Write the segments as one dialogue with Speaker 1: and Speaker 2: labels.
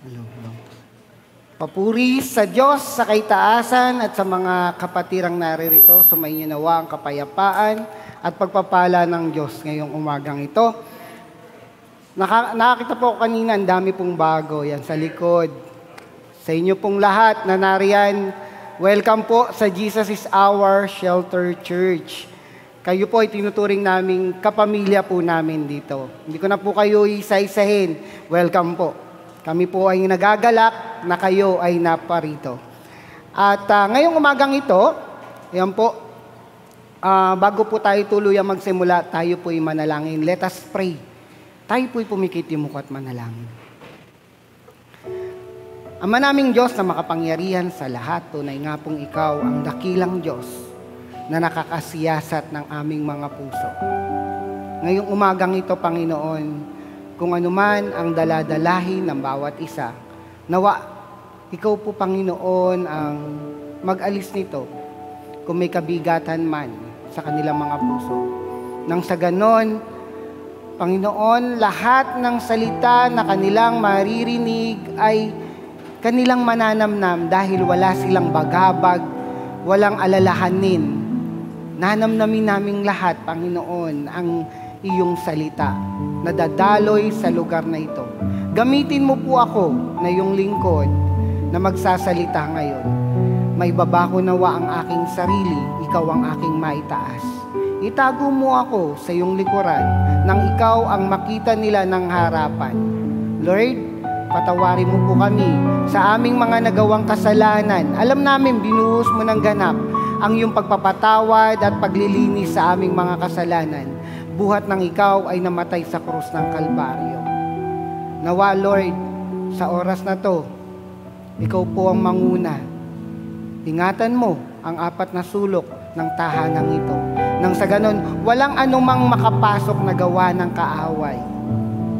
Speaker 1: Hello, hello. Papuri sa Diyos sa kaitaasan at sa mga kapatirang naririto, sumainyo nawa ang kapayapaan at pagpapala ng Diyos ngayong umagang ito. Nakakita po ako kanina, ang dami pong bago yan sa likod. Sa inyo pong lahat na nariyan, welcome po sa Jesus is Our Shelter Church. Kayo po ay tinuturing naming kapamilya po namin dito. Hindi ko na po kayo isa-isahin. Welcome po. Kami po ay nagagalak na kayo ay naparito. At ngayong umagang ito, yan po, bago po tayo tuluyang magsimula, tayo po ay manalangin. Let us pray. Tayo po ay pumikit yung mukha at manalangin. Ama naming Diyos na makapangyarihan sa lahat, tunay nga pong ikaw ang dakilang Diyos na nakakasiyasat ng aming mga puso. Ngayong umagang ito, Panginoon, kung anuman ang daladalahin ng bawat isa, nawa, ikaw po, Panginoon, ang mag-alis nito kung may kabigatan man sa kanilang mga puso. Nang sa ganon, Panginoon, lahat ng salita na kanilang maririnig ay kanilang mananamnam dahil wala silang bagabag, walang alalahanin. Nanamnamin naming lahat, Panginoon, ang iyong salita na dadaloy sa lugar na ito. Gamitin mo po ako na iyong lingkod na magsasalita ngayon. May babako nawa ang aking sarili, ikaw ang aking maitaas. Itago mo ako sa iyong likuran nang ikaw ang makita nila ng harapan. Lord, patawarin mo po kami sa aming mga nagawang kasalanan. Alam namin, binuhos mo ng ganap ang iyong pagpapatawad at paglilinis sa aming mga kasalanan. Buhat ng ikaw ay namatay sa krus ng Kalbaryo. Nawa, Lord, sa oras na to, ikaw po ang manguna. Ingatan mo ang apat na sulok ng tahanang ito. Nang sa ganon, walang anumang makapasok na gawa ng kaaway,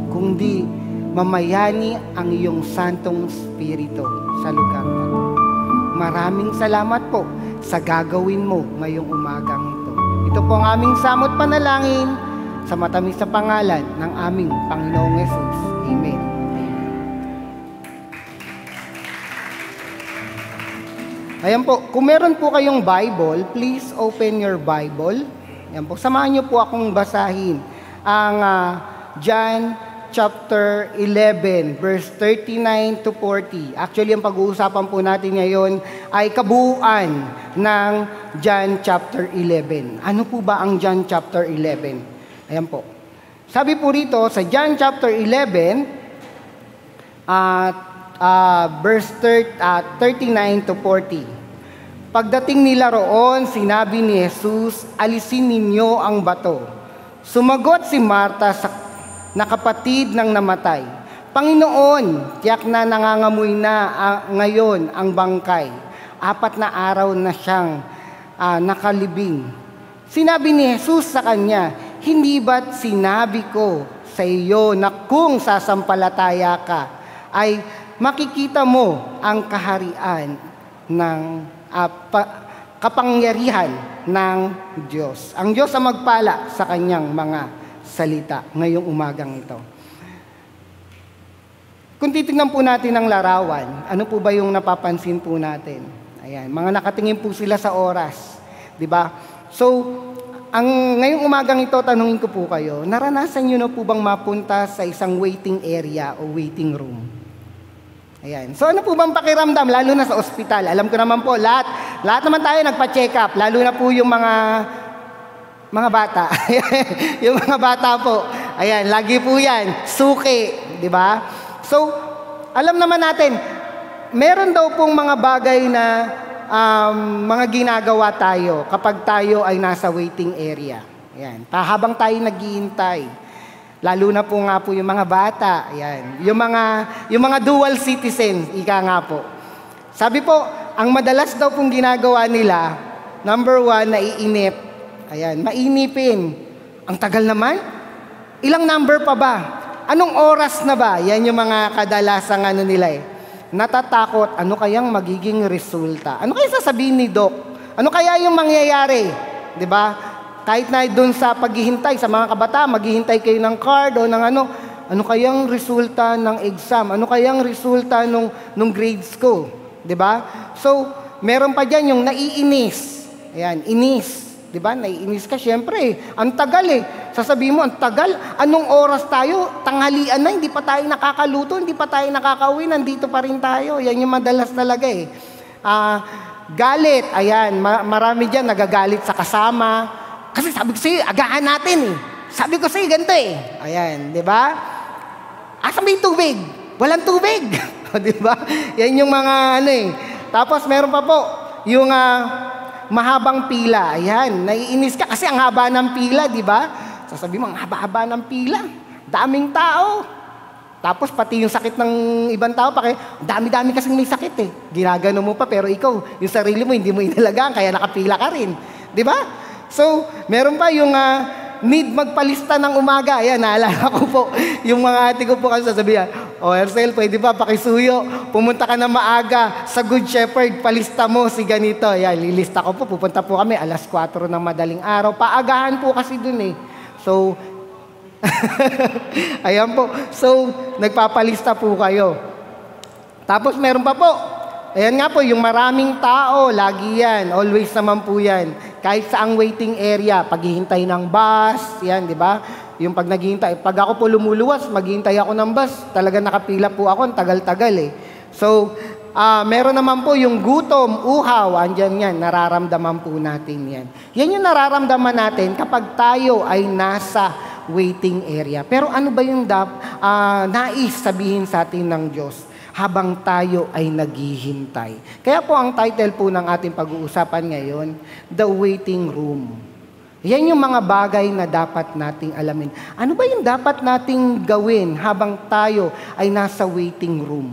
Speaker 1: kundi mamayani ang iyong Santong Espiritu sa lugar na ito. Maraming salamat po sa gagawin mo ngayong umagang ito. Ito po ang aming samot panalangin sa matamis na pangalan ng aming Panginoong Yesus. Amen. Ayan po, kung meron po kayong Bible, please open your Bible. Ayan po, samahan niyo po akong basahin ang John chapter 11, verse 39 to 40. Actually, ang pag-uusapan po natin ngayon ay kabuuan ng John chapter 11. Ano po ba ang John chapter 11? Ayan po. Sabi po rito sa John chapter 11, verse 39 to 40. Pagdating nila roon, sinabi ni Jesus, alisin ninyo ang bato. Sumagot si Marta na kapatid ng namatay, Panginoon, tiyak na nangangamoy na ngayon ang bangkay. 4 na araw na siyang nakalibing. Sinabi ni Jesus sa kanya, hindi ba't sinabi ko sa iyo na kung sasampalataya ka, ay makikita mo ang kaharian ng kapangyarihan ng Diyos. Ang Diyos ang magpala sa kanyang mga salita ngayong umagang ito. Kung titignan po natin ang larawan, ano po ba yung napapansin po natin? Ayan, mga nakatingin po sila sa oras, di ba? So, ngayong umagang ito, tanungin ko po kayo, naranasan nyo na po bang mapunta sa isang waiting area o waiting room? Ayan. So, ano po bang pakiramdam, lalo na sa ospital? Alam ko naman po, lahat naman tayo nagpa-check up, lalo na po yung mga bata. Yung mga bata po. Ayan, lagi po yan. Suki, di ba? So, alam naman natin, meron daw pong mga bagay na mga ginagawa tayo kapag tayo ay nasa waiting area. Ayan. Habang tayo naghihintay. Lalo na po nga po yung mga bata. Ayan. Yung mga dual citizens, ika nga po. Sabi po, ang madalas daw pong ginagawa nila, number 1, naiinip. Ayan, mainipin. Ang tagal naman. Ilang number pa ba? Anong oras na ba? Yan yung mga kadalasang nila eh. Natatakot, ano kayang magiging resulta? Ano kaya sasabihin ni Doc? Ano kaya yung mangyayari? 'Di ba? Kahit na doon sa paghihintay sa mga kabataan, maghihintay kayo ng card o ng ano kayang resulta ng exam? Ano kayang resulta nung grades ko? 'Di ba? So, meron pa diyan yung naiinis. Ayan, inis. 'Di ba? Naiinis ka syempre. Ang tagal eh. Sasabihin mo, ang tagal. Anong oras tayo? Tanghalian na, hindi pa tayo nakakaluto, hindi pa tayo nakakauwi, nandito pa rin tayo. Yan yung madalas talaga eh. Galit. Ayan, marami diyan nagagalit sa kasama. Kasi sabi ko sa'yo, agahan natin eh. Sabi ko sa'yo, ganito eh. Ayan, 'di ba? Asa may tubig? Walang tubig. Di ba? Yan yung mga ano eh. Tapos meron pa po, yung mahabang pila. Ayan, naiinis ka kasi ang haba ng pila, di ba? Sasabihin mo, ang haba-haba ng pila. Daming tao. Tapos pati yung sakit ng ibang tao, dami-dami kasing may sakit eh. Ginagano mo pa, pero ikaw, yung sarili mo, hindi mo inalagaan, kaya nakapila ka rin. Di ba? So, meron pa yung need magpalista ng umaga. Ayan, naalala ko po, yung mga ate ko po kasi sasabihan, Ercel, pwede ba pakisuyo? Pumunta ka na maaga sa Good Shepherd, palista mo si ganito. Ayan, lilista ko po, pupunta po kami alas 4 ng madaling araw. Paagahan po kasi dun eh. So, ayan po. So, nagpapalista po kayo. Tapos meron pa po, ayan nga po, yung maraming tao, lagi yan, always naman po yan. Kahit sa ang waiting area, paghihintay ng bus, yan, di ba? Yung pag naghihintay, pag ako po lumuluwas, maghihintay ako ng bus, talaga nakapila po ako, ang tagal-tagal eh. So, meron naman po yung gutom, uhaw, andyan yan, nararamdaman po natin yan. Yan yung nararamdaman natin kapag tayo ay nasa waiting area. Pero ano ba yung nais sabihin sa atin ng Diyos habang tayo ay naghihintay? Kaya po ang title po ng ating pag-uusapan ngayon, The Waiting Room. Yan yung mga bagay na dapat nating alamin. Ano ba yung dapat nating gawin habang tayo ay nasa waiting room?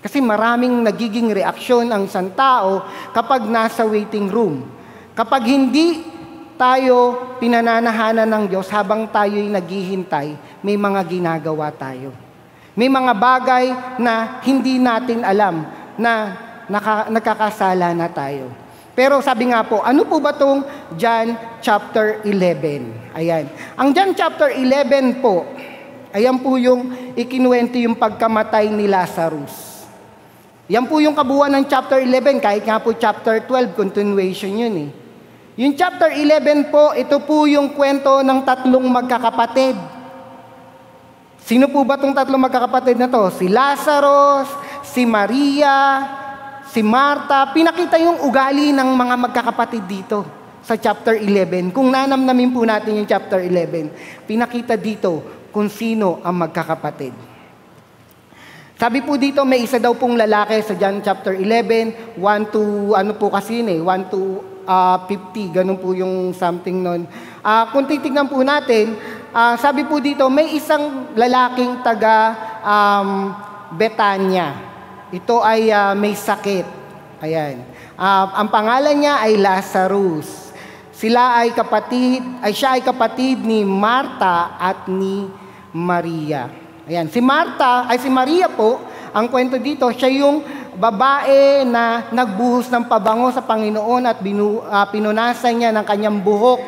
Speaker 1: Kasi maraming nagiging reaksyon ang isang tao kapag nasa waiting room. Kapag hindi tayo pinananahanan ng Diyos habang tayo'y naghihintay, may mga ginagawa tayo. May mga bagay na hindi natin alam na nakakasala na tayo. Pero sabi nga po, ano po ba itong John chapter 11? Ayan. Ang John chapter 11 po, ayan po yung ikinuwento yung pagkamatay ni Lazarus. Yan po yung kabuuan ng chapter 11, kahit nga po chapter 12, continuation yun eh. Yung chapter 11 po, ito po yung kwento ng tatlong magkakapatid. Sino po ba itong tatlong magkakapatid na to? Si Lazarus, si Maria, si Marta. Pinakita yung ugali ng mga magkakapatid dito sa chapter 11. Kung nanamnamin po natin yung chapter 11, pinakita dito kung sino ang magkakapatid. Sabi po dito, may isa daw pong lalaki sa John chapter 11, 1 to, ano po kasi yun eh, 1 to 50, ganun po yung something nun. Kung titignan po natin, sabi po dito, may isang lalaking taga Betania. Ito ay may sakit. Ayan. Ang pangalan niya ay Lazarus. Siya ay kapatid ni Marta at ni Maria. Ayan. Si Maria po, ang kwento dito, siya yung babae na nagbuhos ng pabango sa Panginoon at pinunasan niya ng kanyang buhok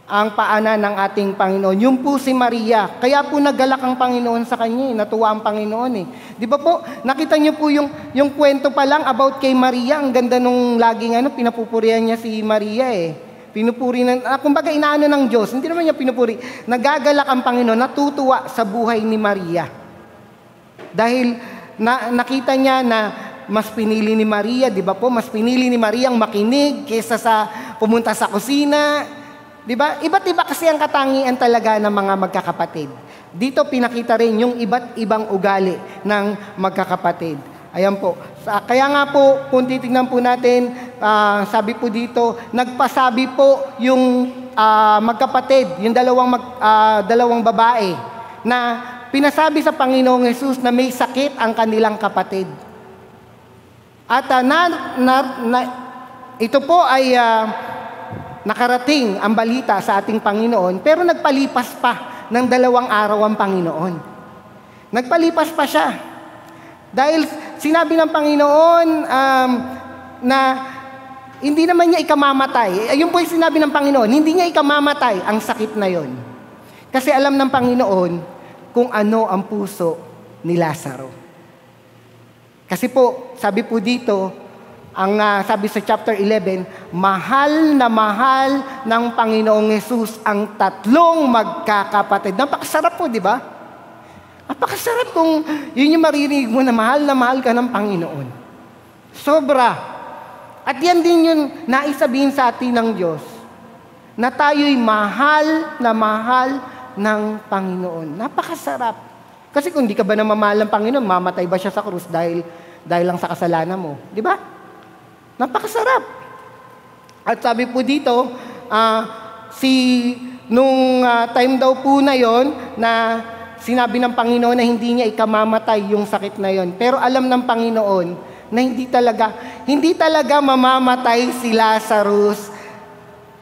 Speaker 1: ang paanan ng ating Panginoon. Yung po si Maria. Kaya po naggalak ang Panginoon sa kanya. Natuwa ang Panginoon eh. Di ba po, nakita niyo po yung kwento pa lang about kay Maria. Ang ganda nung laging pinapupurihan niya si Maria eh. Pinupuri kumbaga inaano ng Diyos. Hindi naman niya pinupuri. Nagagalak ang Panginoon, natutuwa sa buhay ni Maria. Dahil nakita niya na mas pinili ni Maria, di ba po? Mas pinili ni Maria ang makinig kaysa sa pumunta sa kusina. Di ba? Iba't iba kasi ang katangian talaga ng mga magkakapatid. Dito pinakita rin yung iba't ibang ugali ng magkakapatid. Ayan po. Kaya nga po, kung titignan po natin, sabi po dito, nagpasabi po yung magkapatid, yung dalawang babae, na pinasabi sa Panginoong Hesus na may sakit ang kanilang kapatid. At ito po ay nakarating ang balita sa ating Panginoon, pero nagpalipas pa ng 2 araw ang Panginoon. Nagpalipas pa siya. Dahil sinabi ng Panginoon na hindi naman niya ikamamatay. Ayun po yung sinabi ng Panginoon, hindi niya ikamamatay ang sakit na yon. Kasi alam ng Panginoon kung ano ang puso ni Lazaro. Kasi po, sabi po dito, sabi sa chapter 11, mahal ng Panginoong Hesus ang tatlong magkakapatid. Napakasarap po, di ba? Napakasarap kung yun yung maririnig mo na mahal ka ng Panginoon. Sobra. At yan din yung naisabihin sa atin ng Diyos, na tayo'y mahal ng Panginoon. Napakasarap. Kasi kung di ka ba namamahal ng Panginoon, mamatay ba siya sa krus dahil lang sa kasalanan mo? Di ba? Napakasarap. At sabi po dito, nung time daw po na yon na sinabi ng Panginoon na hindi niya ikamamatay yung sakit na yon. Pero alam ng Panginoon na hindi talaga mamamatay si Lazarus.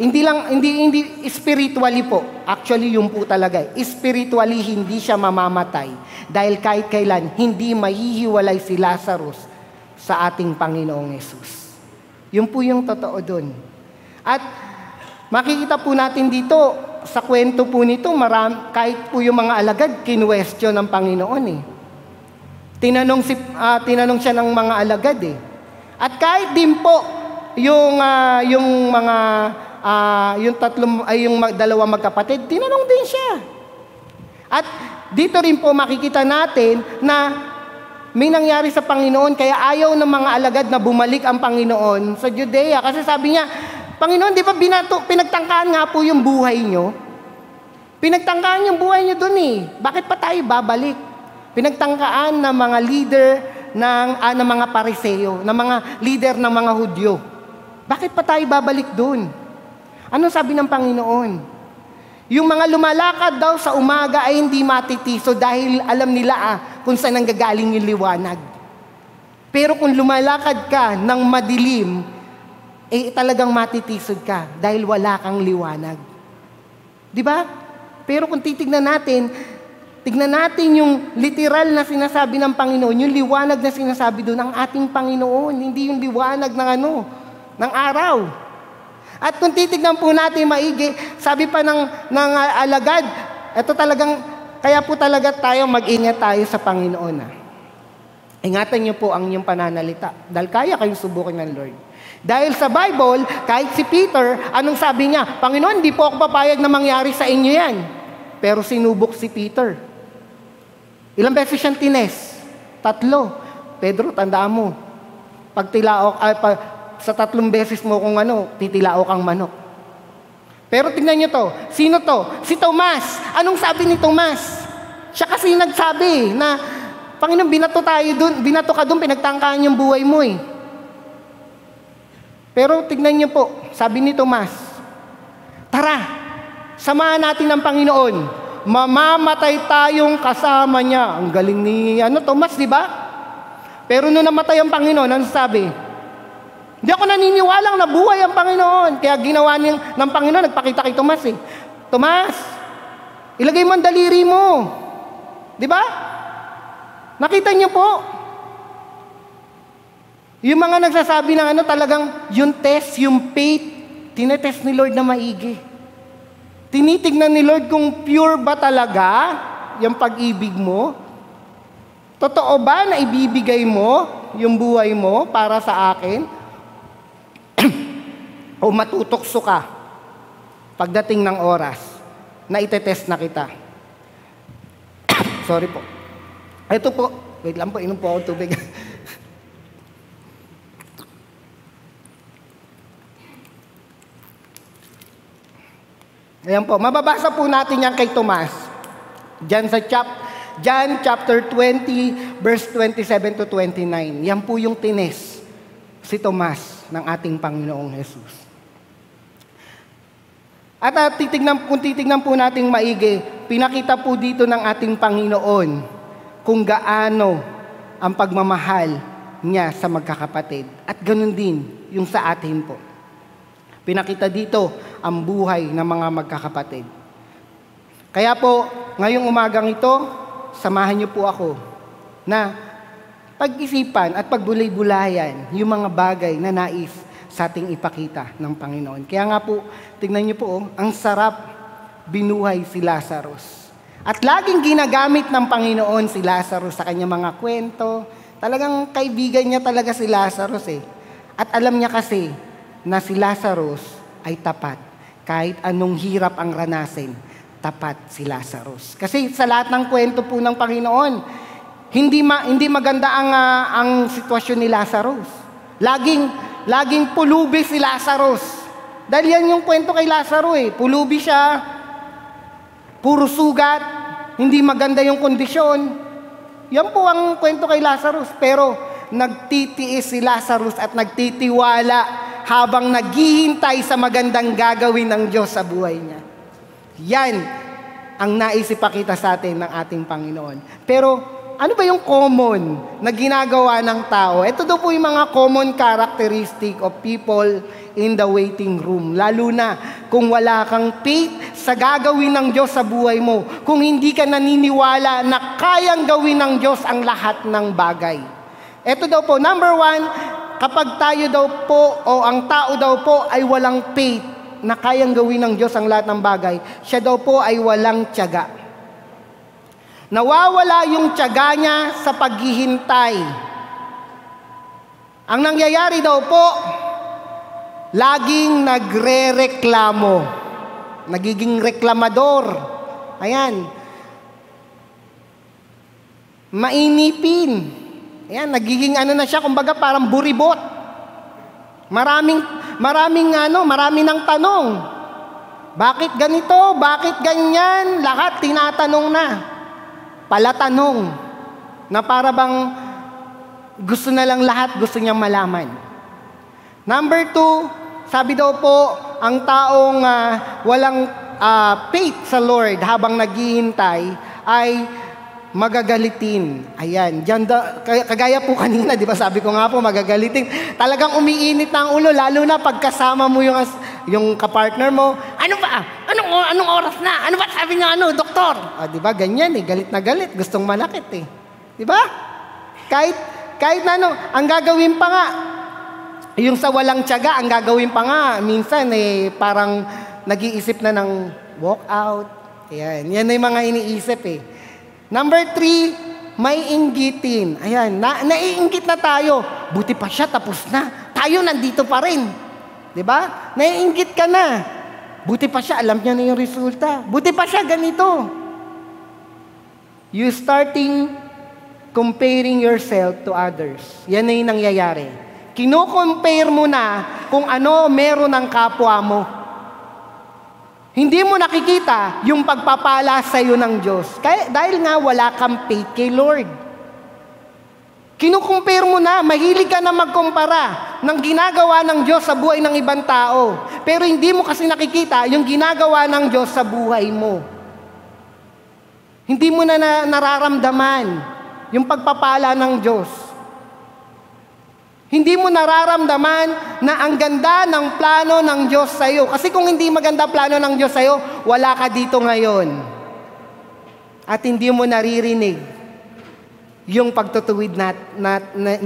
Speaker 1: Hindi spiritually po. Actually, yun po talaga. Spiritually, hindi siya mamamatay. Dahil kahit kailan, hindi mahihiwalay si Lazarus sa ating Panginoong Hesus. Yun po yung totoo dun. At makikita po natin dito, sa kwento po nito, kahit po yung mga alagad, kinwestiyon ng Panginoon eh. Tinanong siya ng mga alagad eh. At kahit din po, yung dalawang magkapatid, tinanong din siya. At dito rin po makikita natin na may nangyari sa Panginoon, kaya ayaw ng mga alagad na bumalik ang Panginoon sa Judea. Kasi sabi niya, Panginoon, di ba pinagtangkaan nga po yung buhay nyo? Pinagtangkaan yung buhay nyo dun eh. Bakit pa tayo babalik? Pinagtangkaan ng mga leader ng mga Pariseo, ng mga leader ng mga Hudyo. Bakit pa tayo babalik dun? Ano sabi ng Panginoon? Yung mga lumalakad daw sa umaga ay hindi matitiso dahil alam nila kung saan nanggagaling yung liwanag. Pero kung lumalakad ka ng madilim, talagang matitisod ka dahil wala kang liwanag. Di ba? Pero kung tignan natin yung literal na sinasabi ng Panginoon, yung liwanag na sinasabi doon, ang ating Panginoon, hindi yung liwanag ng araw. At kung titignan po natin maigi, sabi pa ng alagad, kaya po talaga tayo mag-ingat tayo sa Panginoon. Ingatan niyo po ang inyong pananalita, dahil kaya kayong subukin ng Lord. Dahil sa Bible, kahit si Peter, anong sabi niya? Panginoon, di po ako papayag na mangyari sa inyo yan. Pero sinubok si Peter. Ilang beses siyang tines? 3. Pedro, tandaan mo. Sa 3 beses mo kung titilao kang manok. Pero tingnan niyo to. Sino to? Si Tomas. Anong sabi ni Tomas? Siya kasi nagsabi na, Panginoon, binato ka doon, pinagtangkaan yung buhay mo eh. Pero tingnan niyo po, sabi ni Tomas, tara, samahan natin ng Panginoon. Mamamatay tayong kasama niya. Ang galing ni Tomas, di ba? Pero nung namatay ang Panginoon, ano sabi? Hindi ako naniniwalang nabuhay ang Panginoon. Kaya ginawa ng Panginoon, nagpakita kay Tomas eh. Tomas, ilagay mo ang daliri mo. Di ba? Nakita niyo po. Yung mga nagsasabi ng talagang yung test, yung faith, tinetest ni Lord na maigi. Tinitignan ni Lord kung pure ba talaga yung pag-ibig mo. Totoo ba na ibibigay mo yung buhay mo para sa akin? O matutokso ka pagdating ng oras na itetest na kita. Sorry po. Ito po. Wait lang po, inom po ako tubig. Ayan po, mababasa po natin yan kay Tomas. Diyan sa John chapter 20, verse 27 to 29. Yan po yung tines si Tomas ng ating Panginoong Hesus. At kung titignan po natin maigi, pinakita po dito ng ating Panginoon kung gaano ang pagmamahal niya sa magkakapatid. At ganun din yung sa atin po. Pinakita dito ang buhay ng mga magkakapatid. Kaya po, ngayong umagang ito, samahan niyo po ako na pag-isipan at pagbulay-bulayan yung mga bagay na nais sa ating ipakita ng Panginoon. Kaya nga po, tingnan niyo po, ang sarap binuhay si Lazarus. At laging ginagamit ng Panginoon si Lazarus sa kanyang mga kwento. Talagang kaibigan niya talaga si Lazarus eh. At alam niya kasi na si Lazarus ay tapat. Kahit anong hirap ang ranasin, tapat si Lazarus. Kasi sa lahat ng kwento po ng Panginoon, hindi maganda ang sitwasyon ni Lazarus. Laging pulubi si Lazarus. Dahil yan yung kwento kay Lazarus eh. Pulubi siya, puro sugat, hindi maganda yung kondisyon. Yan po ang kwento kay Lazarus. Pero nagtitiis si Lazarus at nagtitiwala habang naghihintay sa magandang gagawin ng Diyos sa buhay niya. Yan ang naisipakita sa atin ng ating Panginoon. Pero ano ba yung common na ginagawa ng tao? Ito daw po yung mga common characteristic of people in the waiting room. Lalo na kung wala kang faith sa gagawin ng Diyos sa buhay mo. Kung hindi ka naniniwala na kayang gawin ng Diyos ang lahat ng bagay. Ito daw po, number 1, kapag tayo daw po o ang tao daw po ay walang faith na kayang gawin ng Diyos ang lahat ng bagay, siya daw po ay walang tiyaga. Nawawala yung tiyaga niya sa paghihintay. Ang nangyayari daw po, laging nagre-reklamo. Nagiging reklamador. Ayan. Mainipin. Ayan, nagiging na siya, kumbaga parang buribot. Marami ng tanong. Bakit ganito? Bakit ganyan? Lahat tinatanong na. Palatanong. Na para bang gusto na lang lahat, gusto niyang malaman. Number 2, sabi daw po, ang taong walang faith sa Lord habang naghihintay ay magagalitin. Ayan, kagaya po kanina, di ba sabi ko nga po, magagalitin. Talagang umiinit na ang ulo, lalo na pagkasama mo yung kapartner mo. Ano ba? Anong oras na? Ano ba sabi niya doktor? Di ba, ganyan galit na galit, gustong manakit Di ba? Kahit ang gagawin pa nga, yung sa walang tiyaga, ang gagawin pa nga, minsan parang nag-iisip na ng walk out. Ayan, yan na yung mga iniisip Number 3, may inggitin. Ayan, naiinggit na tayo. Buti pa siya, tapos na. Tayo nandito pa rin. Diba? Naiinggit ka na. Buti pa siya, alam niya na yung resulta. Buti pa siya, ganito. You starting comparing yourself to others. Yan na yung nangyayari. Kino-compare mo na kung ano meron ng kapwa mo. Hindi mo nakikita yung pagpapala sa iyo ng Diyos. Dahil nga wala kang faith kay Lord. Kinukumpare mo na, mahilig ka na magkumpara ng ginagawa ng Diyos sa buhay ng ibang tao. Pero hindi mo kasi nakikita yung ginagawa ng Diyos sa buhay mo. Hindi mo na nararamdaman yung pagpapala ng Diyos. Hindi mo nararamdaman na ang ganda ng plano ng Diyos sa iyo. Kasi kung hindi maganda plano ng Diyos sa iyo, wala ka dito ngayon. At hindi mo naririnig yung pagtutuwid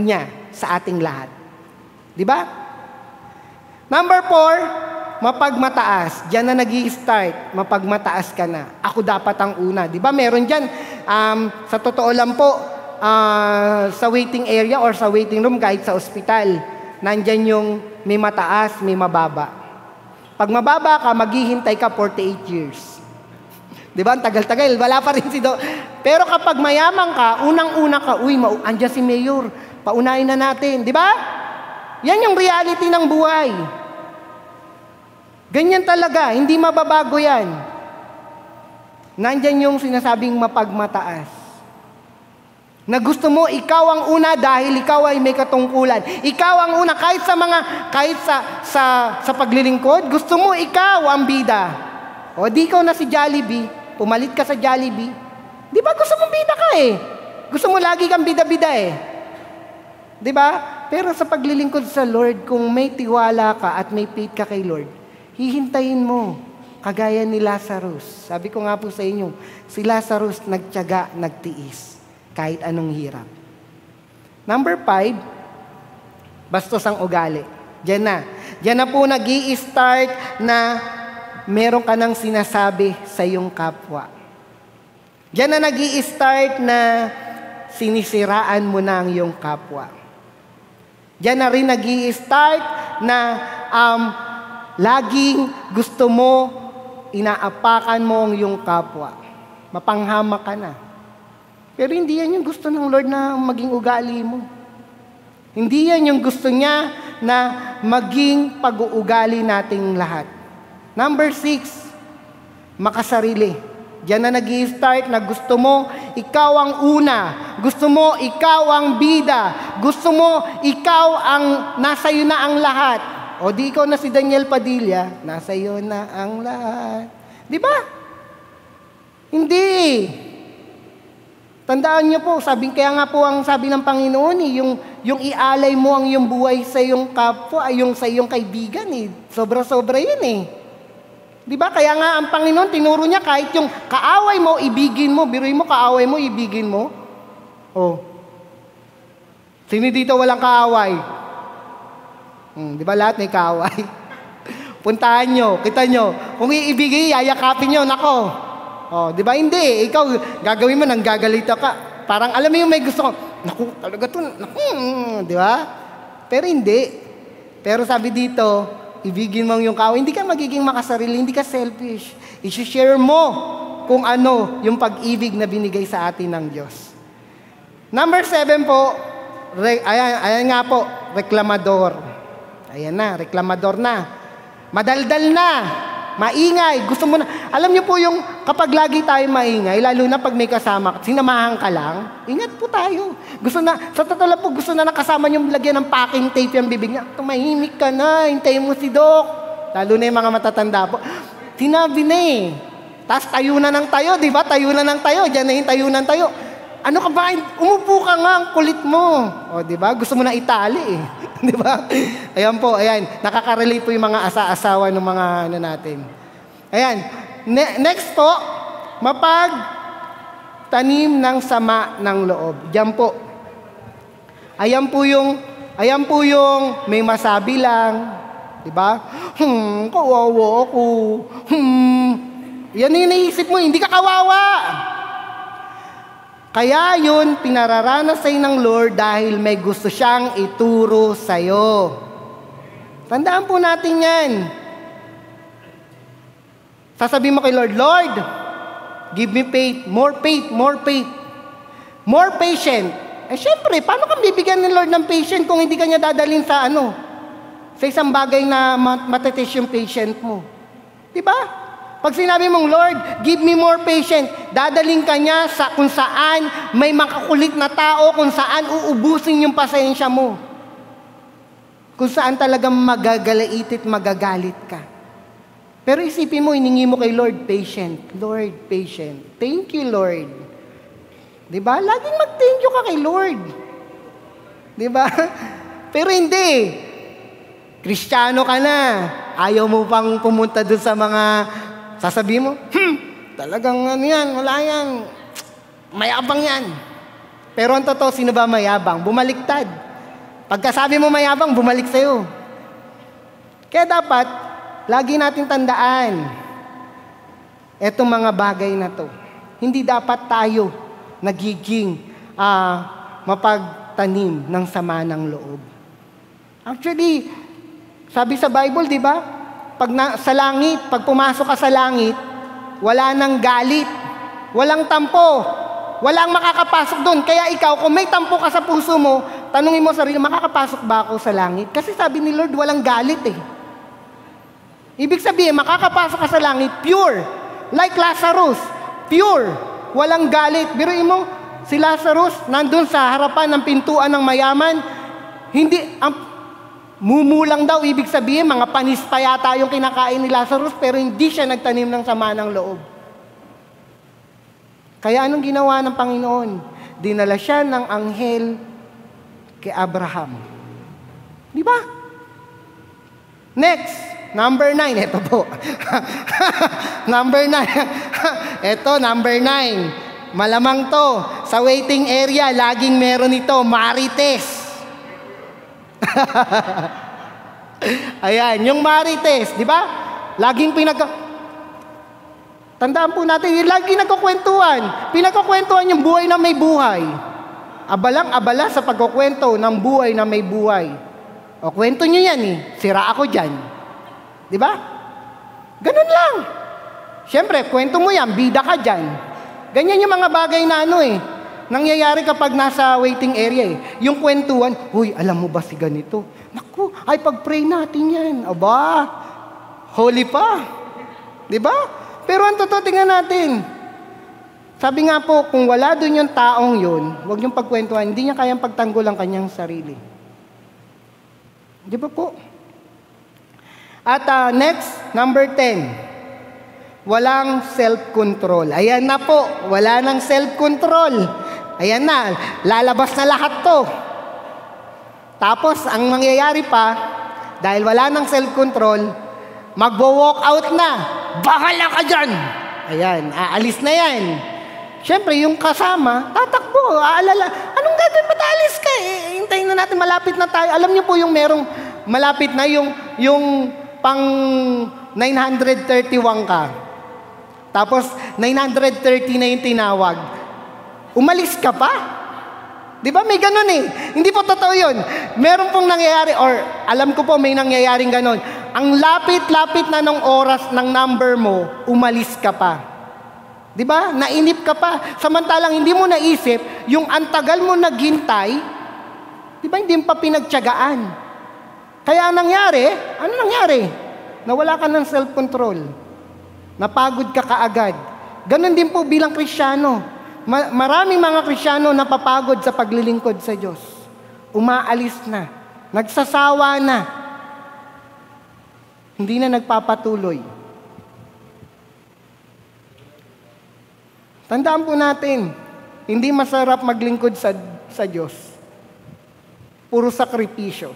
Speaker 1: niya sa ating lahat. Di ba? Number 4, mapagmataas. Diyan na nag-i-start. Mapagmataas ka na. Ako dapat ang una. Di ba? Meron dyan, sa totoo lang po, sa waiting area or sa waiting room, kahit sa ospital, nandyan yung may mataas, may mababa. Pag mababa ka, maghihintay ka 48 years. Di ba? Tagal-tagal, wala pa rin Pero kapag mayaman ka, unang-una ka, andyan si Mayor, paunahin na natin. Di ba? Yan yung reality ng buhay. Ganyan talaga, hindi mababago yan. Nandyan yung sinasabing mapagmataas. Na gusto mo, ikaw ang una dahil ikaw ay may katungkulan. Ikaw ang una, kahit sa paglilingkod, gusto mo, ikaw ang bida. O di ikaw na si Jollibee, pumalit ka sa Jollibee. Di ba gusto mong bida ka Gusto mo lagi kang bida-bida Di ba? Pero sa paglilingkod sa Lord, kung may tiwala ka at may faith ka kay Lord, hihintayin mo, kagaya ni Lazarus. Sabi ko nga po sa inyo, si Lazarus nagtiyaga, nagtiis. Kahit anong hirap. Number 5, bastos ang ugali. Diyan na po nag-i-start na meron ka nang sinasabi sa iyong kapwa. Diyan na nag-i-start na sinisiraan mo na ang iyong kapwa. Diyan na rin nag-i-start na laging gusto mo, inaapakan mo ang iyong kapwa. Mapanghama ka na. Pero hindi yan yung gusto ng Lord na maging ugali mo. Hindi yan yung gusto niya na maging pag-uugali nating lahat. Number 6, makasarili. Diyan na nag-i-start na gusto mo, ikaw ang una. Gusto mo, ikaw ang bida. Gusto mo, ikaw ang nasa iyo na ang lahat. O di ikaw na si Daniel Padilla, nasa iyo na ang lahat. Di ba? Hindi. Tandaan niyo po, kaya nga po ang sabi ng Panginoon, yung ialay mo ang iyong buhay sa iyong kapwa, sa iyong kaibigan, sobra-sobra yun Di ba? Kaya nga ang Panginoon, tinuro niya kahit yung kaaway mo, ibigin mo. Biruin mo, kaaway mo, ibigin mo. Oh. Sino dito walang kaaway? Di ba lahat may kaaway? Puntahan nyo, kita nyo. Kung iibigay, yayakapin nyo, nako. Oh, di ba? Hindi. Ikaw, gagawin mo, nanggagalita ka. Parang alam mo yung may gusto ko, naku, talaga to, naku, di ba? Pero hindi. Pero sabi dito, ibigin mo yung kaaway, hindi ka magiging makasarili, hindi ka selfish. I-share mo kung ano yung pag-ibig na binigay sa atin ng Diyos. Number 7 po, ayan nga po, reklamador. Ayan na, reklamador na. Madaldal na, maingay, gusto mo na. Alam niyo po yung kapag lagi tayo maingay, lalo na pag may kasama, sinamahan ka lang, ingat po tayo. Sa totoo lang po, gusto na nakasama niyong lagyan ng packing tape yung bibig niya. Tumahimik ka na, hintayin mo si Doc. Lalo na yung mga matatanda po. Sinabi na Tapos tayo na ng tayo, di ba? Tayo na ng tayo, diyan na yung tayo ng tayo. Ano ka ba? Umupo ka nga, ang kulit mo. O, di ba? Gusto mo na itali Di ba? Ayan po, ayan. Nakaka-relate po yung mga asa-asawa ng mga natin. Ayan. Next po, mapagtanim ng sama ng loob. Diyan po. Ayan po yung may masabi lang. Di ba? Kawawa ako. Yan yung naisip mo, hindi ka kawawa. Kaya yun, pinararanas sa'yo ng Lord dahil may gusto siyang ituro sa'yo. Tandaan po natin yan. Sasabihin mo kay Lord, Lord, give me faith, more faith, more faith, more patient. Syempre, paano kang bibigyan ng Lord ng patient kung hindi ka niya dadalhin sa sa isang bagay na matetest yung patient mo? Diba? Pag sinabi mong, Lord, give me more patient, dadaling ka niya sa kung saan may makakulit na tao, kung saan uubusin yung pasensya mo. Kung saan talagang magagalaitit, magagalit ka. Pero isipin mo, iningi mo kay Lord, patient. Lord, patient. Thank you, Lord. Diba? Laging mag-thank you ka kay Lord. Diba? Pero hindi. Kristiyano ka na. Ayaw mo pang pumunta dun sa mga sasabihin mo, talagang yan, wala yan. Mayabang yan. Pero ang totoo, sino ba mayabang? Bumaliktad. Pagkasabi mo mayabang, bumalik sa'yo. Kaya dapat, lagi natin tandaan, etong mga bagay na to. Hindi dapat tayo nagiging mapagtanim ng sama ng loob. Actually, sabi sa Bible, di ba? Sa langit, pag pumasok ka sa langit, wala nang galit, walang tampo, walang makakapasok doon. Kaya ikaw, kung may tampo ka sa puso mo, tanungin mo sarili, makakapasok ba ako sa langit? Kasi sabi ni Lord, walang galit Ibig sabihin, makakapasok ka sa langit, pure. Like Lazarus, pure. Walang galit. Biruin mo, si Lazarus, nandun sa harapan ng pintuan ng mayaman, mumulang daw, ibig sabihin, mga panis pa yata yung kinakain ni Lazarus, pero hindi siya nagtanim ng sama ng loob. Kaya anong ginawa ng Panginoon? Dinala siya ng anghel kay Abraham. Di ba? Next, number 9. Ito po. Number 9. Ito, number 9. Malamang to. Sa waiting area, laging meron ito, Marites. Ayan, yung Marites, di ba? Laging Tandaan po natin, yung lagi nagkukwentuhan. Pinagkukwentuhan yung buhay na may buhay. Abalang-abala sa pagkukwento ng buhay na may buhay. O, kwento nyo yan eh. Sira ako dyan. Di ba? Ganun lang. Siyempre, kwento mo yan, bida ka dyan. Ganyan yung mga bagay na nangyayari kapag nasa waiting area eh. Yung kwentuhan, huy, alam mo ba si ganito? Naku, ay pag-pray natin yan. Aba, holy pa. Di ba? Pero ang totoo, tingnan natin. Sabi nga po, kung wala doon yung taong yun, huwag yung pagkwentuhan, hindi niya kayang pagtanggol ang kanyang sarili. Di ba po? At next, number 10. Walang self-control. Ayan na po, wala nang self-control. Ayan na, lalabas na lahat to. Tapos, ang mangyayari pa, dahil wala nang self-control, magwo-walk out na. Bahala ka dyan! Ayan, aalis na yan. Siyempre, yung kasama, tatakbo, aalala. Anong gagawin? Ba't aalis ka? Hintayin na natin, malapit na tayo. Alam niyo po yung merong malapit na yung pang 931 ka. Tapos, 930 na yung tinawag. Umalis ka pa? Di ba? May ganun eh. Hindi po totoo yun. Meron pong nangyayari, or alam ko po may nangyayaring ganun. Ang lapit-lapit na ng oras ng number mo, umalis ka pa. Di ba? Nainip ka pa. Samantalang hindi mo naisip, yung antagal mo naghintay, di ba hindi pa pinagtiyagaan? Kaya nangyari, ano nangyari? Nawala ka ng self-control. Napagod ka kaagad. Ganon din po bilang Kristiyano. Maraming mga Kristiyano napapagod sa paglilingkod sa Diyos. Umaalis na. Nagsasawa na. Hindi na nagpapatuloy. Tandaan po natin, hindi masarap maglingkod sa Diyos. Puro sakripisyo.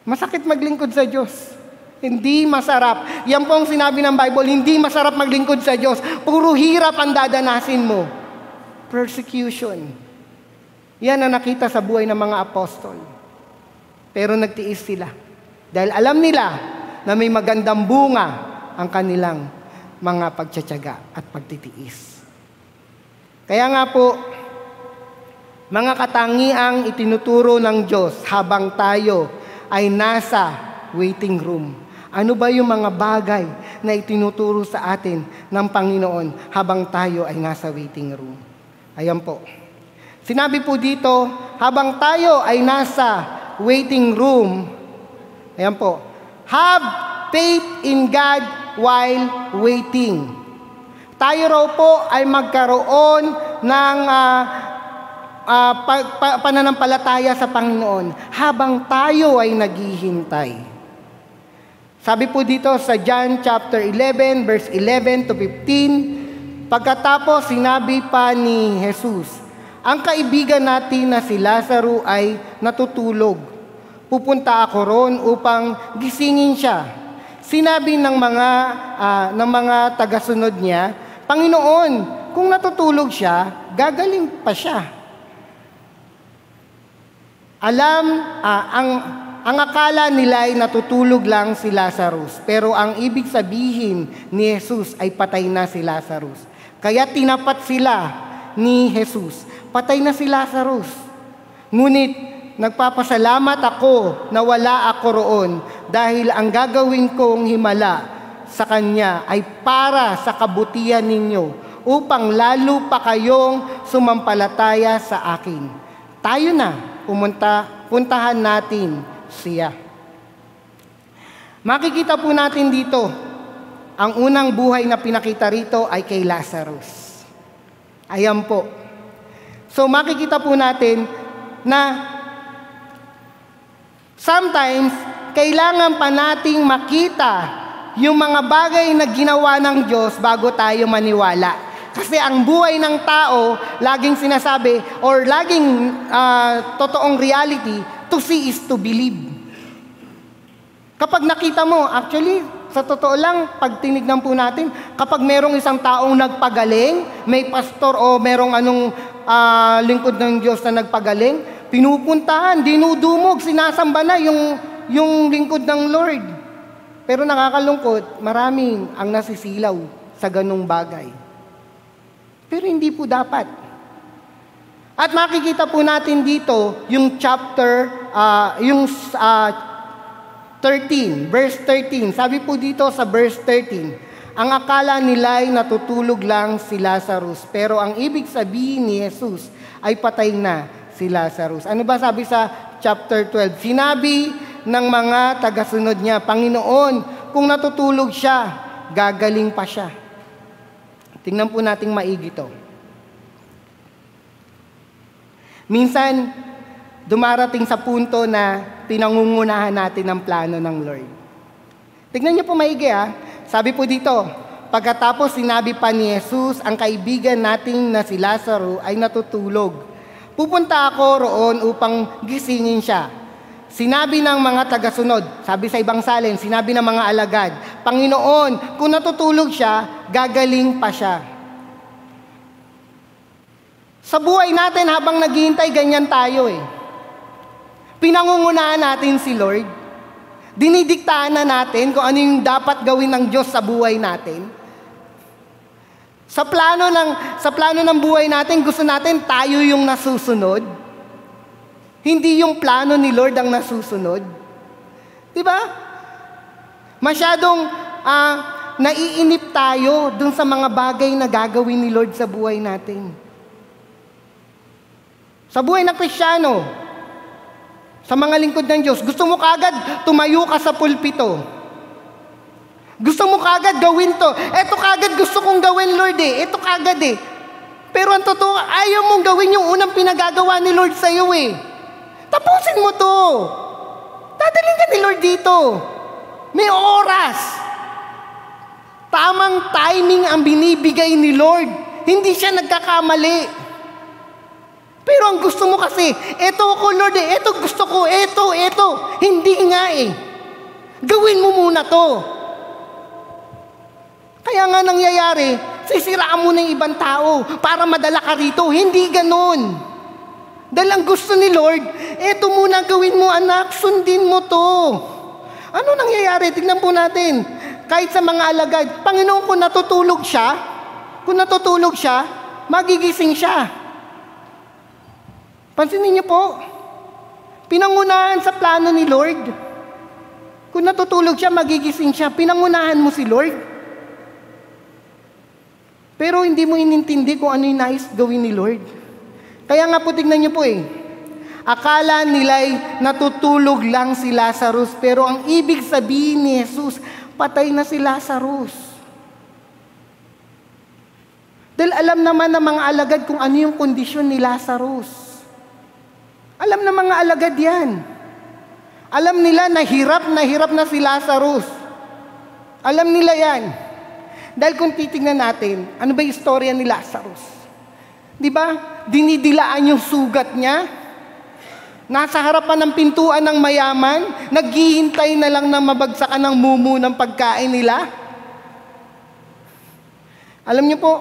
Speaker 1: Masakit maglingkod sa Diyos. Hindi masarap. Yan po ang sinabi ng Bible, hindi masarap maglingkod sa Diyos. Puro hirap ang dadanasin mo. Persecution. Yan ang nakita sa buhay ng mga apostol. Pero nagtiis sila. Dahil alam nila na may magandang bunga ang kanilang mga pagtsatsaga at pagtitiis. Kaya nga po, mga katangiang itinuturo ng Diyos habang tayo ay nasa waiting room. Ano ba yung mga bagay na itinuturo sa atin ng Panginoon habang tayo ay nasa waiting room? Ayan po. Sinabi po dito, habang tayo ay nasa waiting room, ayan po, have faith in God while waiting. Tayo raw po ay magkaroon ng pananampalataya sa Panginoon habang tayo ay naghihintay. Sabi po dito sa John chapter 11, verse 11 to 15, pagkatapos sinabi pa ni Jesus, ang kaibigan natin na si Lazaro ay natutulog. Pupunta ako roon upang gisingin siya. Sinabi ng mga tagasunod niya, Panginoon, kung natutulog siya, gagaling pa siya. Ang akala nila ay natutulog lang si Lazarus, pero ang ibig sabihin ni Jesus ay patay na si Lazarus. Kaya tinapat sila ni Jesus, patay na si Lazarus. Ngunit nagpapasalamat ako na wala ako roon dahil ang gagawin kong himala sa Kanya ay para sa kabutihan ninyo upang lalo pa kayong sumampalataya sa akin. Tayo na, puntahan natin siya. Makikita po natin dito, ang unang buhay na pinakita rito ay kay Lazarus. Ayan po. So makikita po natin na sometimes, kailangan pa nating makita yung mga bagay na ginawa ng Diyos bago tayo maniwala. Kasi ang buhay ng tao, laging sinasabi, or laging totoong reality, to see is to believe. Kapag nakita mo, actually, sa totoo lang, pag tinignan po natin, kapag merong isang taong nagpagaling, may pastor o merong lingkod ng Diyos na nagpagaling, pinupuntahan, dinudumog, sinasamba na yung lingkod ng Lord. Pero nakakalungkot, maraming ang nasisilaw sa ganung bagay. Pero hindi po dapat. At makikita po natin dito yung chapter, 13, verse 13. Sabi po dito sa verse 13, ang akala nila ay natutulog lang si Lazarus, pero ang ibig sabihin ni Jesus ay patay na si Lazarus. Ano ba sabi sa chapter 12? Sinabi ng mga tagasunod niya, Panginoon, kung natutulog siya, gagaling pa siya. Tingnan po nating maigi to. Minsan, dumarating sa punto na pinangungunahan natin ang plano ng Lord. Tignan niyo po maigi Sabi po dito, pagkatapos sinabi pa ni Jesus, ang kaibigan nating na si Lazaro ay natutulog. Pupunta ako roon upang gisingin siya. Sinabi ng mga tagasunod, sabi sa ibang salin, sinabi ng mga alagad, Panginoon, kung natutulog siya, gagaling pa siya. Sa buhay natin habang naghihintay, ganyan tayo Pinangungunahan natin si Lord. Dinidiktahan na natin kung ano yung dapat gawin ng Diyos sa buhay natin. Sa plano ng buhay natin, gusto natin tayo yung nasusunod. Hindi yung plano ni Lord ang nasusunod. Diba? Masyadong naiinip tayo dun sa mga bagay na gagawin ni Lord sa buhay natin. Sa buhay ng Kristiyano, sa mga lingkod ng Diyos, gusto mo kagad tumayo ka sa pulpito. Gusto mo kagad gawin to. Eto kagad gusto kong gawin, Lord Eto kagad Pero ang totoo, ayaw mong gawin yung unang pinagagawa ni Lord sa iyo Tapusin mo to. Dadalhin ka ni Lord dito. May oras. Tamang timing ang binibigay ni Lord. Hindi siya nagkakamali. Pero ang gusto mo kasi, eto ako Lord eto gusto ko, eto. Hindi nga Gawin mo muna to. Kaya nga nangyayari, sisiraan mo ng ibang tao para madala ka rito. Hindi ganun. Dahil ang gusto ni Lord, eto muna gawin mo anak, sundin mo to. Ano nangyayari? Tignan po natin. Kahit sa mga alagad, Panginoon, kung natutulog siya, magigising siya. Pansinin niyo po, pinangunahan sa plano ni Lord. Kung natutulog siya, magigising siya. Pinangunahan mo si Lord. Pero hindi mo inintindi kung ano yung nais gawin ni Lord. Kaya nga po, tignan niyo po akala nila'y natutulog lang si Lazarus, pero ang ibig sabihin ni Jesus, patay na si Lazarus. Dahil alam naman ng mga alagad kung ano yung kondisyon ni Lazarus. Alam ng mga alagad yan. Alam nila na hirap na si Lazarus. Alam nila yan. Dahil kung titingnan natin, ano ba yung istorya ni Lazarus? Di ba? Dinidilaan yung sugat niya. Nasa harapan ng pintuan ng mayaman, naghihintay na lang na mabagsakan ng mumu ng pagkain nila. Alam niyo po,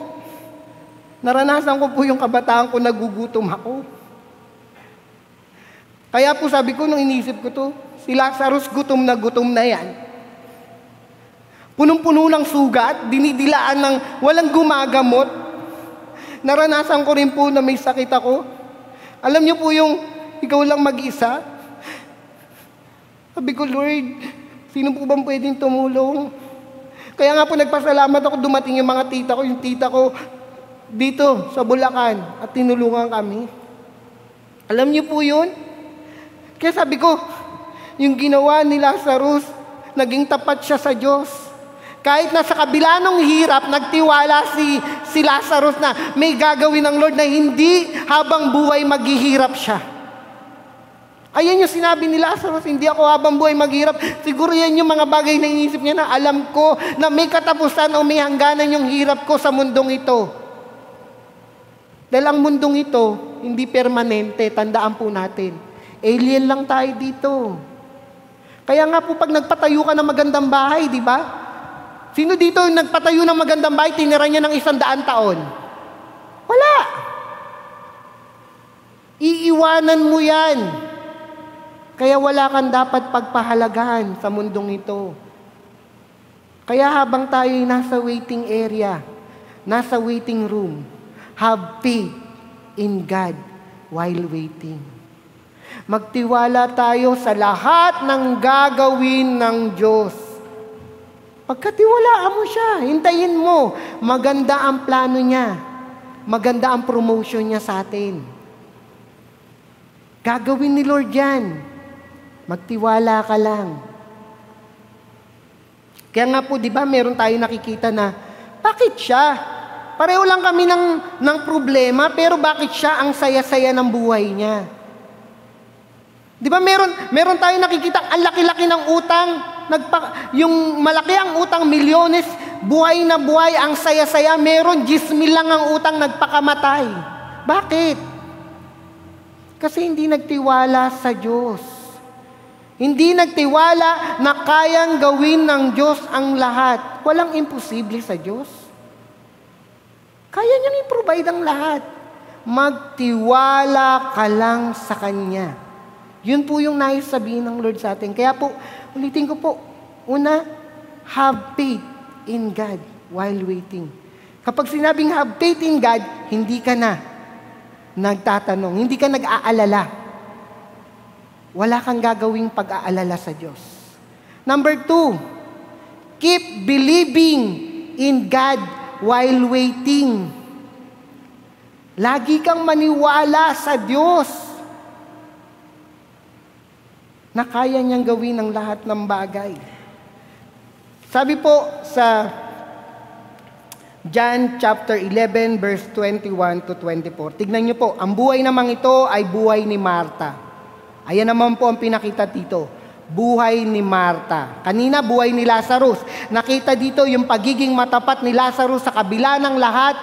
Speaker 1: naranasan ko po yung kabataan ko, nagugutom ako. Kaya po sabi ko, nung inisip ko to, si Lazarus gutom na yan. Punong-puno ng sugat, dinidilaan ng walang gumagamot. Naranasan ko rin po na may sakit ako. Alam niyo po yung ikaw lang mag-isa. Sabi ko, Lord, sino po bang pwedeng tumulong? Kaya nga po nagpasalamat ako, dumating yung mga tita ko, yung tita ko dito sa Bulacan at tinulungan kami. Alam niyo po yun? Kaya sabi ko, yung ginawa ni Lazarus, naging tapat siya sa Diyos. Kahit na sa kabila ng hirap, nagtiwala si Lazarus na may gagawin ng Lord na hindi habang buhay maghihirap siya. Ayan yung sinabi ni Lazarus, hindi ako habang buhay maghirap. Siguro yan yung mga bagay na inisip niya na alam ko na may katapusan o may hangganan yung hirap ko sa mundong ito. Dahil ang mundong ito, hindi permanente, tandaan po natin. Alien lang tayo dito. Kaya nga po pag nagpatayo ka ng magandang bahay, di ba? Sino dito yung nagpatayo ng magandang bahay, tinira niya ng 100 taon? Wala. Iiwanan mo yan. Kaya wala kang dapat pagpahalagahan sa mundong ito. Kaya habang tayo'y nasa waiting area, nasa waiting room, have faith in God while waiting. Magtiwala tayo sa lahat ng gagawin ng Diyos. Pagkatiwalaan mo siya, hintayin mo. Maganda ang plano niya. Maganda ang promotion niya sa atin. Gagawin ni Lord yan. Magtiwala ka lang. Kaya nga po, di ba, meron tayo nakikita na, bakit siya? Pareho lang kami ng problema, pero bakit siya ang saya-saya ng buhay niya? Di ba, meron tayo nakikita, ang laki-laki ng utang, yung malaki ang utang, milyones, buhay na buhay, ang saya-saya, meron 10,000 lang ang utang, nagpakamatay. Bakit? Kasi hindi nagtiwala sa Diyos. Hindi nagtiwala na kayang gawin ng Diyos ang lahat. Walang imposible sa Diyos. Kaya niyang i-provide ang lahat. Magtiwala ka lang sa Kanya. Yun po yung nais sabihin ng Lord sa atin. Kaya po, ulitin ko po, una, have faith in God while waiting. Kapag sinabing have faith in God, hindi ka na nagtatanong, hindi ka nag-aalala. Wala kang gagawing pag-aalala sa Diyos. Number 2, keep believing in God while waiting. Lagi kang maniwala sa Diyos na kaya niyang gawin ang lahat ng bagay. Sabi po sa John chapter 11 verse 21 to 24. Tignan niyo po, ang buhay namang ito ay buhay ni Marta. Ayan naman po ang pinakita dito. Buhay ni Marta. Kanina, buhay ni Lazarus. Nakita dito yung pagiging matapat ni Lazarus sa kabila ng lahat,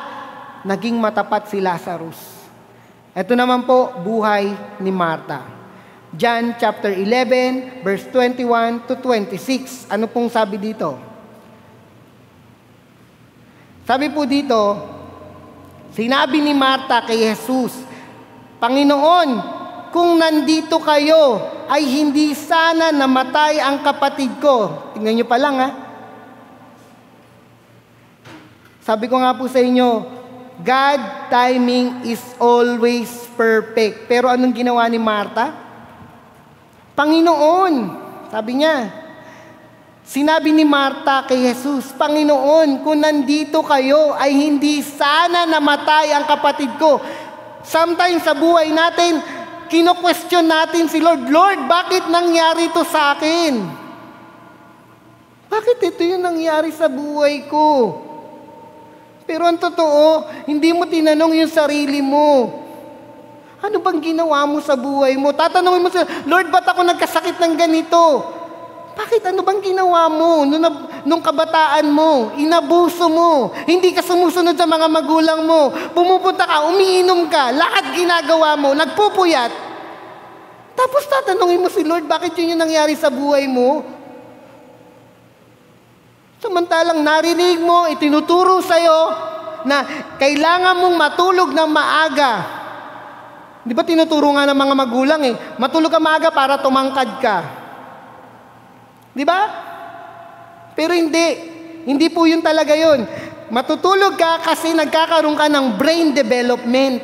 Speaker 1: naging matapat si Lazarus. Ito naman po, buhay ni Marta. John chapter 11, verse 21 to 26. Ano pong sabi dito? Sabi po dito, sinabi ni Marta kay Jesus, Panginoon, kung nandito kayo, ay hindi sana namatay ang kapatid ko. Tingnan nyo pa lang, ha? Sabi ko nga po sa inyo, God timing is always perfect. Pero anong ginawa ni Marta? Panginoon, sabi niya. Sinabi ni Marta kay Jesus, Panginoon, kung nandito kayo, ay hindi sana namatay ang kapatid ko. Sometimes sa buhay natin, kino-question natin si Lord, Lord, bakit nangyari ito sa akin? Bakit ito yung nangyari sa buhay ko? Pero ang totoo, hindi mo tinanong yung sarili mo. Ano bang ginawa mo sa buhay mo? Tatanungin mo sa Lord, ba't ako nagkasakit ng ganito? Bakit? Ano bang ginawa mo nung kabataan mo? Inabuso mo. Hindi ka sumusunod sa mga magulang mo. Pumupunta ka, umiinom ka. Lahat ginagawa mo. Nagpupuyat. Tapos tatanungin mo si Lord, bakit yun yung nangyari sa buhay mo? Samantalang narinig mo, itinuturo sa'yo na kailangan mong matulog ng maaga. Di ba tinuturo nga ng mga magulang matulog ka maaga para tumangkad ka. Di ba? Pero hindi po yun talaga yun. Matutulog ka kasi nagkakaroon ka ng brain development.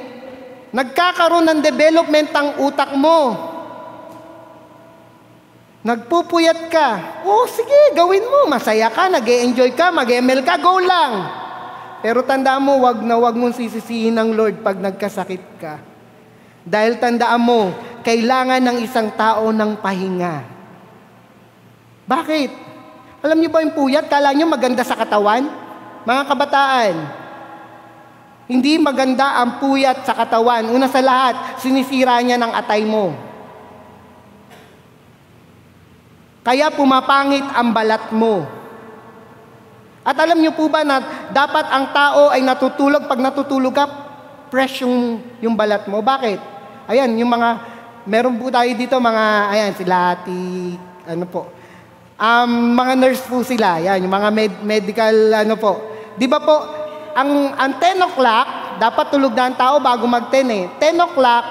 Speaker 1: Nagkakaroon ng development ang utak mo. Nagpupuyat ka. Oh, sige, gawin mo. Masaya ka, nag-e-enjoy ka, mag-ML ka, go lang. Pero tandaan mo, wag na wag mong sisisihin ng Lord pag nagkasakit ka. Dahil tandaan mo, kailangan ng isang tao ng pahinga. Bakit? Alam niyo ba yung puyat? Kala niyo maganda sa katawan? Mga kabataan, hindi maganda ang puyat sa katawan. Una sa lahat, sinisira niya ng atay mo. Kaya pumapangit ang balat mo. At alam niyo po ba na dapat ang tao ay natutulog, pag natutulog ka, fresh yung balat mo. Bakit? Ayan, yung mga, meron po tayo dito mga, ayan, sila ati, ano po, mga nurse po sila, yan, yung mga medical, ano po. Di ba po, ang 10 o'clock, dapat tulog na ang tao bago mag-10 10 o'clock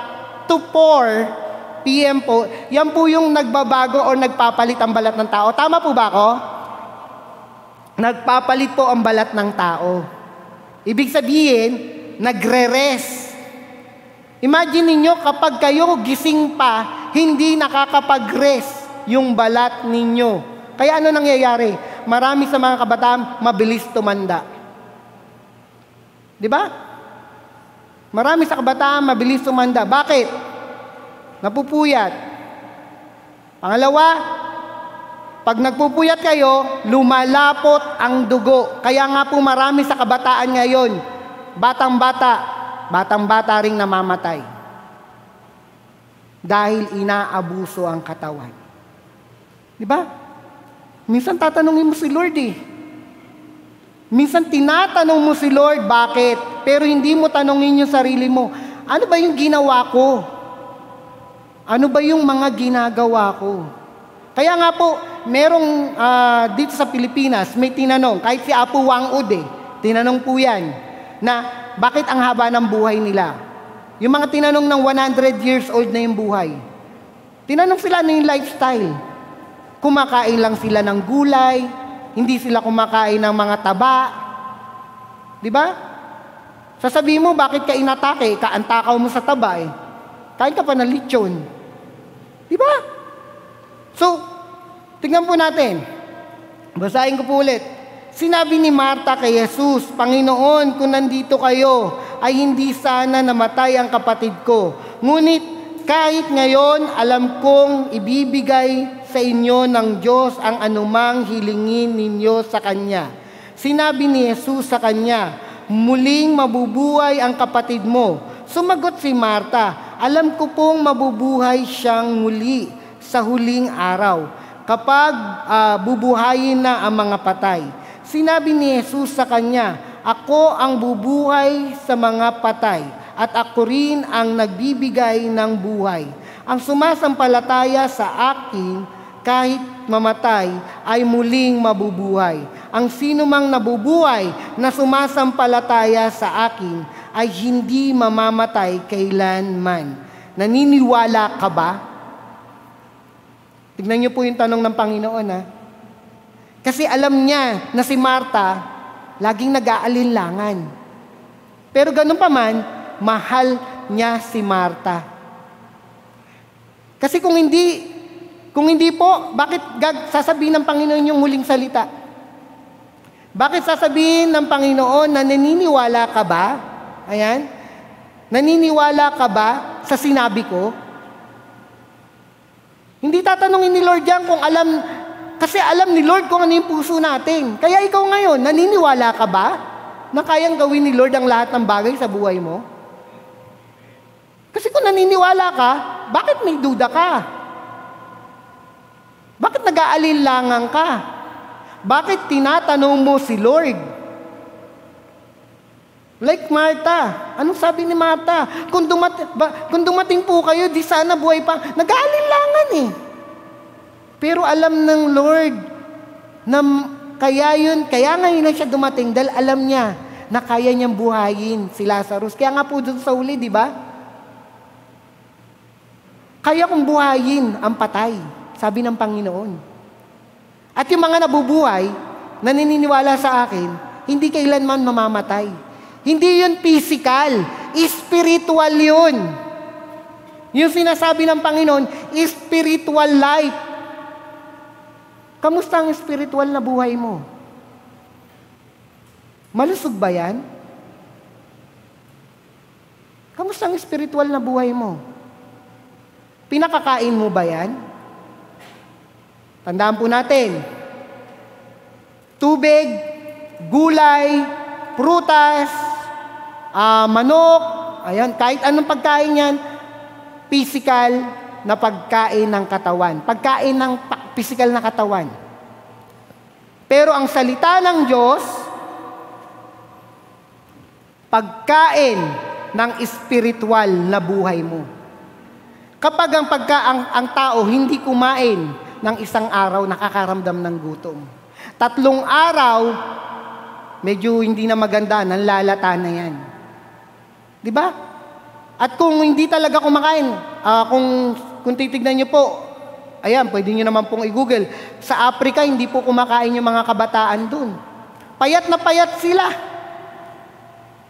Speaker 1: to 4 p.m. po, yan po yung nagbabago o nagpapalit ang balat ng tao. Tama po ba ako? nagpapalit po ang balat ng tao. Ibig sabihin, nagre-rest. Imagine ninyo kapag kayo gising pa, hindi nakakapag-rest yung balat ninyo. Kaya ano nangyayari? Marami sa mga kabataan, mabilis tumanda. Di ba? Marami sa kabataan, mabilis tumanda. Bakit? Napupuyat. Pangalawa, pag nagpupuyat kayo, lumalapot ang dugo. Kaya nga po marami sa kabataan ngayon, batang-bata ring namamatay. Dahil inaabuso ang katawan. Di ba? Minsan tatanungin mo si Lord Minsan tinatanong mo si Lord, bakit? Pero hindi mo tanongin yung sarili mo, ano ba yung ginawa ko? Ano ba yung mga ginagawa ko? Kaya nga po, merong dito sa Pilipinas, may tinanong, kahit si Apo Wang-Ud tinanong po yan, na bakit ang haba ng buhay nila? Yung mga tinanong ng 100 years old na yung buhay. Tinanong sila ng lifestyle. Kumakain lang sila ng gulay, hindi sila kumakain ng mga taba. Di ba? Sasabihin mo, bakit ka inatake? Kaantakaw mo sa taba Kain ka pa ng lechon. Di ba? So, tingnan po natin. Basahin ko po ulit. Sinabi ni Marta kay Jesus, Panginoon, kung nandito kayo, ay hindi sana namatay ang kapatid ko. Ngunit kahit ngayon, alam kong ibibigay sa inyo ng Diyos ang anumang hilingin ninyo sa Kanya. Sinabi ni Jesus sa kanya, muling mabubuhay ang kapatid mo. Sumagot si Marta, alam ko pong mabubuhay siyang muli sa huling araw, kapag bubuhayin na ang mga patay. Sinabi ni Jesus sa kanya, ako ang bubuhay sa mga patay, at ako rin ang nagbibigay ng buhay. Ang sumasampalataya sa akin, kahit mamatay, ay muling mabubuhay. Ang sinumang nabubuhay na sumasampalataya sa akin, ay hindi mamamatay kailanman. Naniniwala ka ba? Tignan niyo po yung tanong ng Panginoon, Kasi alam niya na si Marta, laging nag-aalinlangan. Pero ganun pa man, mahal niya si Marta. Kasi kung hindi po, bakit sasabihin ng Panginoon yung huling salita? Bakit sasabihin ng Panginoon na naniniwala ka ba? Ayan. Naniniwala ka ba sa sinabi ko? Hindi tatanungin ni Lord yan kung kasi alam ni Lord kung ano yung puso natin. Kaya ikaw ngayon, naniniwala ka ba na kayang gawin ni Lord ang lahat ng bagay sa buhay mo? Kasi kung naniniwala ka, bakit may duda ka? Bakit nag-aalinlangan ka? Bakit tinatanong mo si Lord? Like Marta. Anong sabi ni Marta? Kung dumating po kayo, di sana buhay pa. Nag-aalinlangan Pero alam ng Lord na kaya ngayon na siya dumating dahil alam niya na kaya niyang buhayin si Lazarus. Kaya nga po doon sa uli, di ba? Kaya kong buhayin ang patay, sabi ng Panginoon. At yung mga nabubuhay, na naniniwala sa akin, hindi kailanman mamamatay. Hindi yun physical, spiritual yun. Yung sinasabi ng Panginoon, spiritual life. Kamusta ang spiritual na buhay mo? Malusog ba yan? Kamusta ang spiritual na buhay mo? Pinakakain mo ba yan? Tandaan po natin, tubig, gulay, prutas, manok, ayan, kahit anong pagkain yan, physical na pagkain ng katawan. Pagkain ng physical na katawan. Pero ang salita ng Diyos, pagkain ng spiritual na buhay mo. Kapag ang tao hindi kumain ng isang araw, nakakaramdam ng gutom. 3 araw, medyo hindi na maganda, nanlalata na yan. Di ba? At kung hindi talaga kumakain, kung titignan niyo po, Ayan, pwede nyo naman pong i-google. Sa Africa, hindi po kumakain yung mga kabataan dun. Payat na payat sila.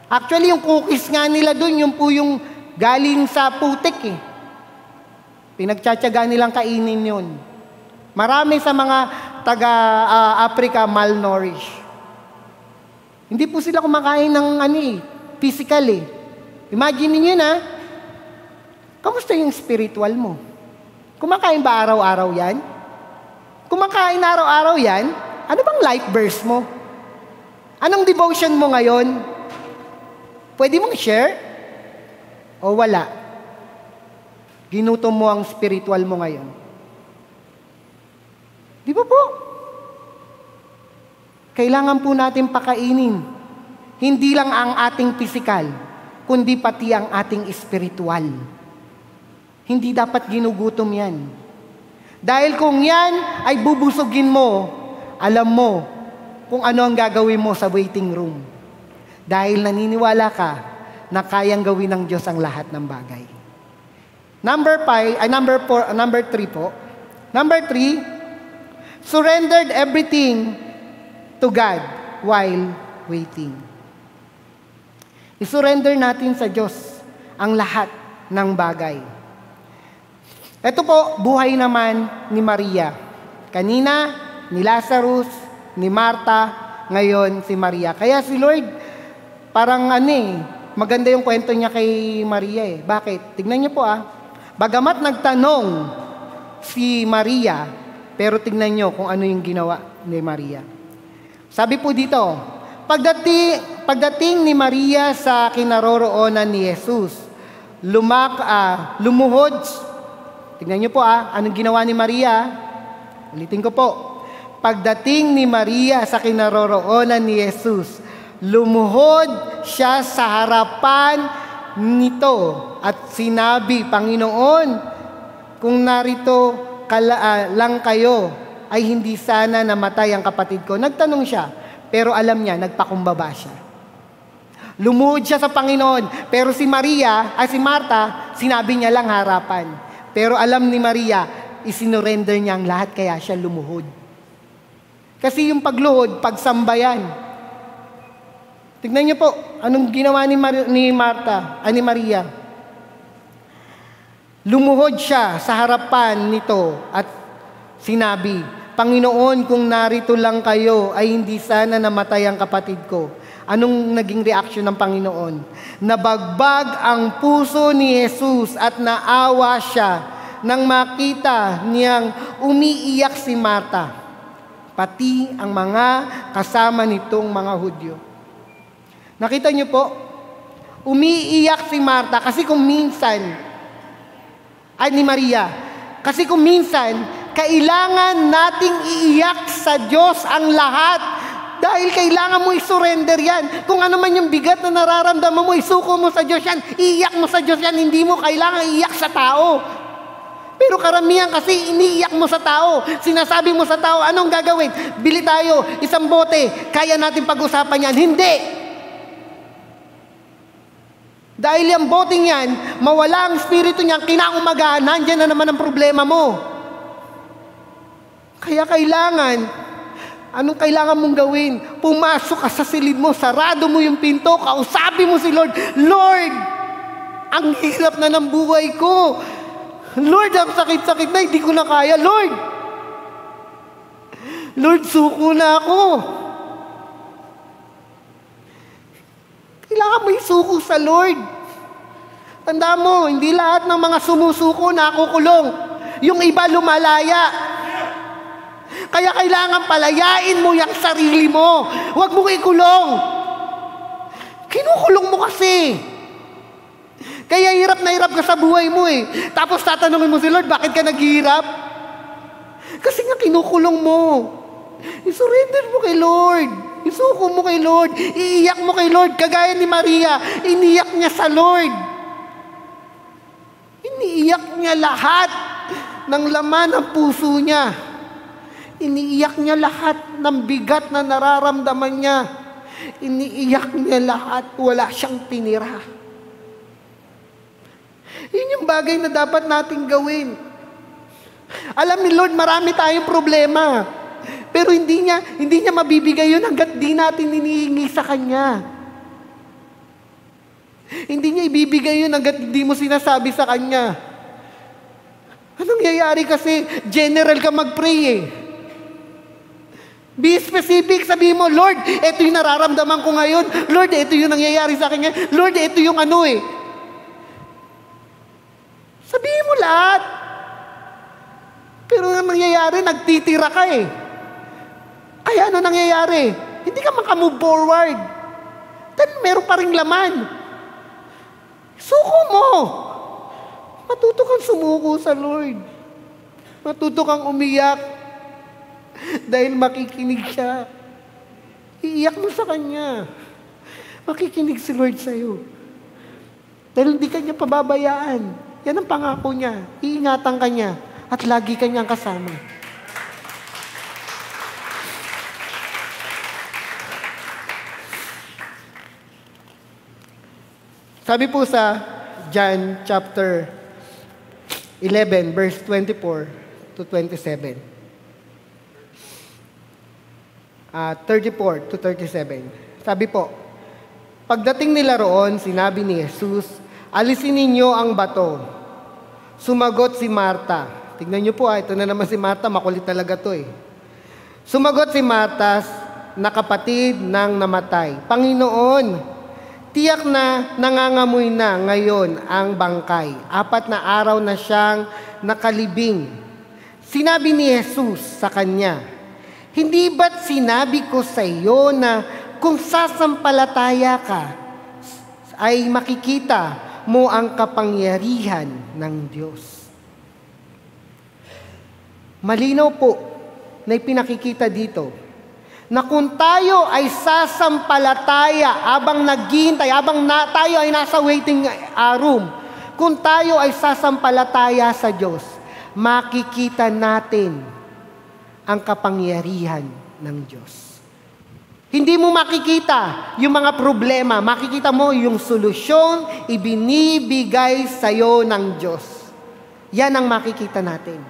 Speaker 1: Actually, yung cookies nga nila dun, yung po yung galing sa putik eh. Pinagtsatsaga nilang kainin yun. Marami sa mga taga-Africa malnourished. Hindi po sila kumakain ng physical eh. Imagine niyo na, kamusta yung spiritual mo? Kumakain ba araw-araw yan? Kumakain araw-araw yan? Ano bang life verse mo? Anong devotion mo ngayon? Pwede mong share? O wala? Ginutom mo ang spiritual mo ngayon. Di ba po? Kailangan po natin pakainin. Hindi lang ang ating physical, kundi pati ang ating spiritual. Hindi dapat ginugutom yan. Dahil kung yan ay bubusugin mo, alam mo kung ano ang gagawin mo sa waiting room. Dahil naniniwala ka na kayang gawin ng Diyos ang lahat ng bagay. Number 3 po. Number 3, surrendered everything to God while waiting. I-surrender natin sa Diyos ang lahat ng bagay. Ito po, buhay naman ni Maria. Kanina, ni Lazarus, ni Marta, ngayon si Maria. Kaya si Lord, parang maganda yung kwento niya kay Maria eh. Bakit? Tignan niyo po Bagamat nagtanong si Maria, pero tignan niyo kung ano yung ginawa ni Maria. Sabi po dito, pagdating ni Maria sa kinaroroonan ni Jesus, lumuhod. Tingnan niyo po anong ginawa ni Maria? Ulitin ko po. Pagdating ni Maria sa kinaroroonan ni Jesus, lumuhod siya sa harapan nito at sinabi, Panginoon, kung narito lang kayo, ay hindi sana namatay ang kapatid ko. Nagtanong siya, pero alam niya, nagpakumbaba siya. Lumuhod siya sa Panginoon, pero si Marta, sinabi niya lang harapan. Pero alam ni Maria, isinurrender niya ang lahat, kaya siya lumuhod. Kasi yung pagluhod, pagsambayan. Tignan niyo po, anong ginawa ni Maria. Lumuhod siya sa harapan nito at sinabi, Panginoon, kung narito lang kayo, ay hindi sana namatay ang kapatid ko. Anong naging reaksyon ng Panginoon? Nabagbag ang puso ni Jesus at naawa siya nang makita niyang umiiyak si Marta, pati ang mga kasama nitong mga Hudyo. Nakita niyo po, umiiyak si Marta kasi kung minsan, ni Maria, kasi kung minsan, kailangan nating iiyak sa Diyos ang lahat. Dahil kailangan mo i-surrender yan. Kung ano man yung bigat na nararamdaman mo, isuko mo sa Diyos yan. Iiyak mo sa Diyos yan. Hindi mo kailangan iiyak sa tao. Pero karamihan kasi iniiyak mo sa tao. Sinasabi mo sa tao, anong gagawin? Bili tayo, isang bote. Kaya natin pag-usapan yan. Hindi. Dahil yung boteng yan, mawala ang spirito niyan, kinaumagahan, nandyan na naman ang problema mo. Kaya anong kailangan mong gawin? Pumasok ka sa silid mo, sarado mo yung pinto, kausapin mo si Lord, Lord, ang hirap na ng buhay ko. Lord, ang sakit-sakit na, hindi ko na kaya. Lord, suko na ako. Kailangan mo isuko sa Lord. Tanda mo, hindi lahat ng mga sumusuko nakukulong. Yung iba lumalaya. Kaya kailangan palayain mo yung sarili mo. Huwag mo ikulong. Kinukulong mo kasi. Kaya hirap na hirap ka sa buhay mo eh. Tapos tatanungin mo si Lord, bakit ka naghihirap? Kasi nga kinukulong mo. I-surrender mo kay Lord. Isuko mo kay Lord. Iiyak mo kay Lord. Kagaya ni Maria, iniyak niya sa Lord. Iniiyak niya lahat ng laman ng puso niya. Iniiyak niya lahat ng bigat na nararamdaman niya. Iniiyak niya lahat. Wala siyang tinira. Yun yung bagay na dapat nating gawin. Alam ni Lord, marami tayong problema. Pero hindi niya mabibigay yun hanggat di natin hinihingi sa Kanya. Hindi niya ibibigay yun hanggat hindi mo sinasabi sa Kanya. Anong nangyayari kasi? General ka mag-pray eh. Be specific, sabihin mo, Lord, ito yung nararamdaman ko ngayon. Lord, ito yung nangyayari sa akin ngayon. Lord, ito yung ano eh. Sabihin mo lahat. Pero ang nangyayari, nagtitira ka eh. Kaya ano nangyayari? Hindi ka makamove forward. Then meron pa rin laman. Suko mo. Matuto kang sumuko sa Lord. Matuto kang umiyak. Dahil makikinig siya. Iiyak mo sa Kanya. Makikinig si Lord sa'yo. Dahil hindi ka niya pababayaan. Yan ang pangako niya. Iingatan ka niya. At lagi ka niyang kasama. Sabi po sa John chapter 11, verse 24 to 27. 34 to 37. Sabi po, pagdating nila roon, sinabi ni Jesus, alisin ninyo ang bato. Sumagot si Marta. Tignan niyo po, ito na naman si Marta, makulit talaga to eh. Sumagot si Marta na kapatid ng namatay, Panginoon, tiyak na nangangamoy na ngayon ang bangkay. 4 na araw na siyang nakalibing. Sinabi ni Jesus sa kanya, hindi ba't sinabi ko sa iyo na kung sasampalataya ka, ay makikita mo ang kapangyarihan ng Diyos. Malinaw po na ipinakikita dito na kung tayo ay sasampalataya habang naghihintay, tayo ay nasa waiting room, kung tayo ay sasampalataya sa Diyos, makikita natin ang kapangyarihan ng Diyos. Hindi mo makikita yung mga problema, makikita mo yung solusyon ibinibigay sa'yo ng Diyos. Yan ang makikita natin.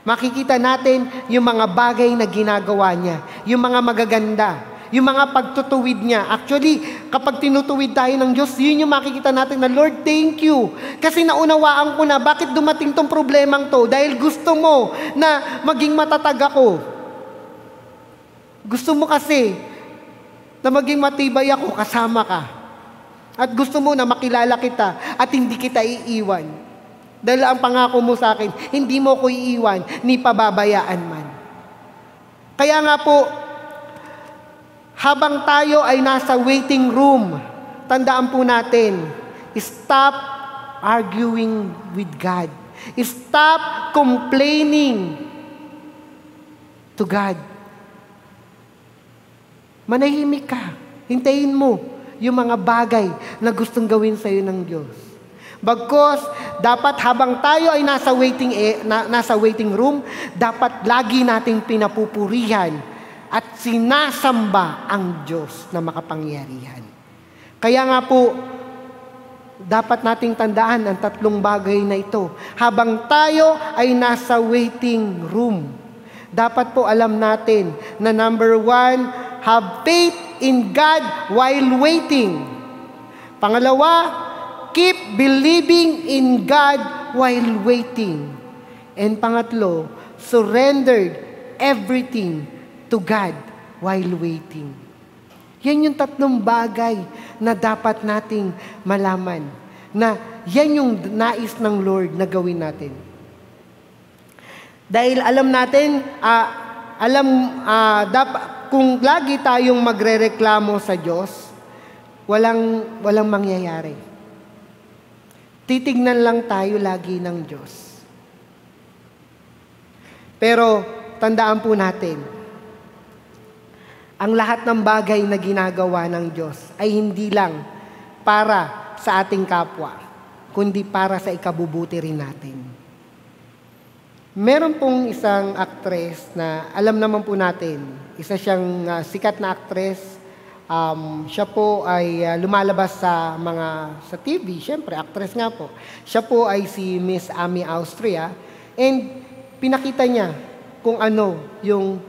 Speaker 1: Makikita natin yung mga bagay na ginagawa niya, yung mga magaganda, yung mga pagtutuwid niya. Actually, kapag tinutuwid tayo ng Diyos, yun yung makikita natin na, Lord, thank you. Kasi naunawaan ko na bakit dumating tong problemang to. Dahil gusto mo na maging matatag ako. Gusto mo kasi na maging matibay ako, kasama ka. At gusto mo na makilala kita at hindi kita iiwan. Dahil ang pangako mo sa akin, hindi mo ko iiwan, ni pababayaan man. Kaya nga po, habang tayo ay nasa waiting room, tandaan po natin, stop arguing with God. Stop complaining to God. Manahimik ka. Hintayin mo yung mga bagay na gustong gawin sa'yo ng Diyos. Bagkos, dapat habang tayo ay nasa waiting room, dapat lagi nating pinapupurihan at sinasamba ang Diyos na makapangyarihan. Kaya nga po, dapat nating tandaan ang 3 bagay na ito. Habang tayo ay nasa waiting room, dapat po alam natin na number 1, have faith in God while waiting. Pangalawa, keep believing in God while waiting. And pangatlo, surrender everything to God while waiting. Yan yung 3 bagay na dapat nating malaman. Na yan yung nais ng Lord na gawin natin. Dahil alam natin, kung lagi tayong magrereklamo sa Diyos, walang mangyayari. Titignan lang tayo lagi ng Diyos. Pero, tandaan po natin, ang lahat ng bagay na ginagawa ng Diyos ay hindi lang para sa ating kapwa, kundi para sa ikabubuti rin natin. Meron pong isang actress na alam naman po natin, isa siyang sikat na actress. Siya po ay lumalabas sa TV, syempre, actress nga po. Siya po ay si Miss Ami Austria. And pinakita niya kung ano yung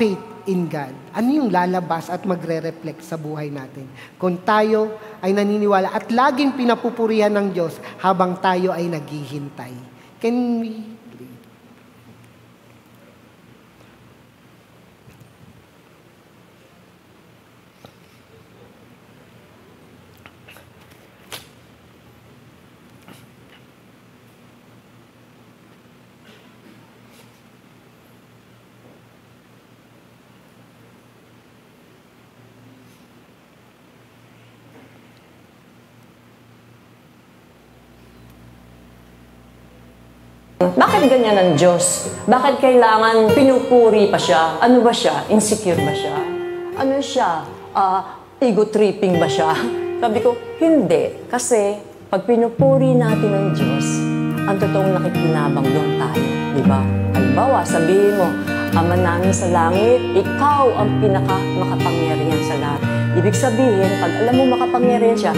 Speaker 1: faith in God. Ano yung lalabas at magre-reflect sa buhay natin kung tayo ay naniniwala at laging pinapupurihan ng Diyos habang tayo ay naghihintay. Can we?
Speaker 2: Bakit ganyan ang Diyos? Bakit kailangan pinupuri pa siya? Ano ba siya? Insecure ba siya? Ano siya? Ego-tripping ba siya? Sabi ko, hindi. Kasi pag pinupuri natin ang Diyos, ang totoong nakikinabang doon tayo. Diba? Halimbawa, sabihin mo, Ama namin sa langit, ikaw ang pinaka-makapangyarihan sa lahat. Ibig sabihin, pag alam mo makapangyarihan siya,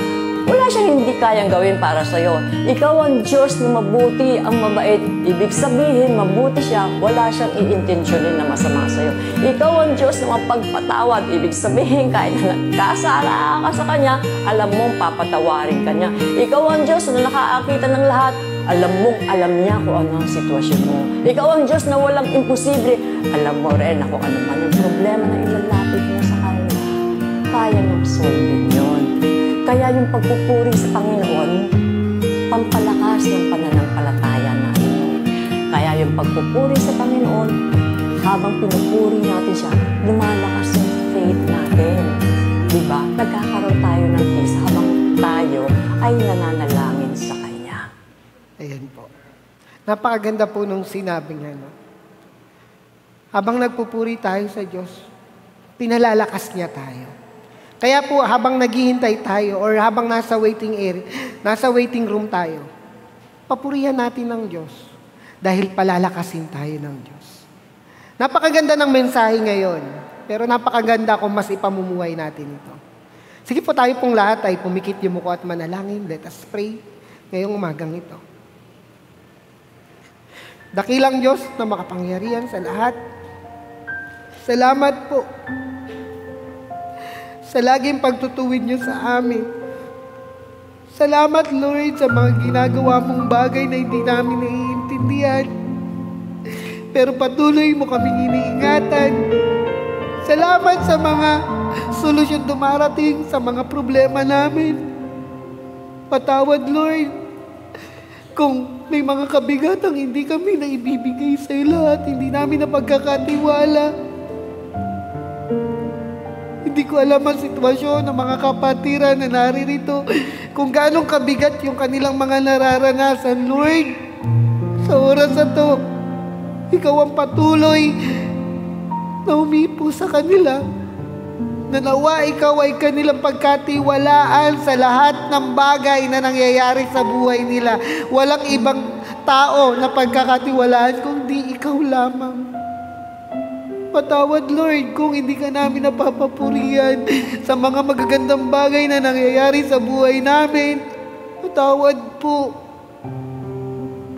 Speaker 2: wala siyang hindi kayang gawin para sa'yo. Ikaw ang Diyos na mabuti, ang mabait. Ibig sabihin, mabuti siya, wala siyang i-intensyonin na masama sa'yo. Ikaw ang Diyos na mapagpatawad. Ibig sabihin, kahit na nagkasala ka sa Kanya, alam mong papatawarin ka niya. Ikaw ang Diyos na nakaakita ng lahat. Alam niya kung ano ang sitwasyon mo. Ikaw ang Diyos na walang imposible. Alam mo rin na kung ano man yung problema na ilalapit mo sa Kanya. Kaya niyang solve yun. Kaya yung pagpupuri sa Panginoon, pampalakas ng pananampalataya natin. Kaya yung pagpupuri sa Panginoon, habang pinupuri natin siya, lumalakas yung faith natin. Diba? Nagkakaroon tayo ng peace habang tayo ay nananalangin sa Kanya.
Speaker 1: Ayan po. Napakaganda po nung sinabing ano. Habang nagpupuri tayo sa Diyos, pinalalakas niya tayo. Kaya po, habang naghihintay tayo or habang nasa waiting area, nasa waiting room tayo, papurihan natin ng Diyos dahil palalakasin tayo ng Diyos. Napakaganda ng mensahe ngayon, pero napakaganda kung mas ipamumuhay natin ito. Sige po, tayo pong lahat ay pumikit yung mukha at manalangin. Let us pray ngayong umagang ito. Dakilang Diyos na makapangyarihan sa lahat, salamat po sa laging pagtutuwid niyo sa amin. Salamat, Lord, sa mga ginagawa mong bagay na hindi namin naiintindihan. Pero patuloy mo kaming iniingatan. Salamat sa mga solusyon dumarating sa mga problema namin. Patawad, Lord, kung may mga kabigatang hindi kami na ibibigay sa iyo at hindi namin na pagkakatiwala. Hindi ko alam ang sitwasyon ng mga kapatiran na naririto, kung gaano kabigat yung kanilang mga nararanasan. Lord, sa oras na to, ikaw ang patuloy na umipo sa kanila. Na nawa ikaw ay kanilang pagkatiwalaan sa lahat ng bagay na nangyayari sa buhay nila. Walang ibang tao na pagkakatiwalaan kundi ikaw lamang. Patawad, Lord, kung hindi ka namin napapapurihan sa mga magagandang bagay na nangyayari sa buhay namin. Patawad po.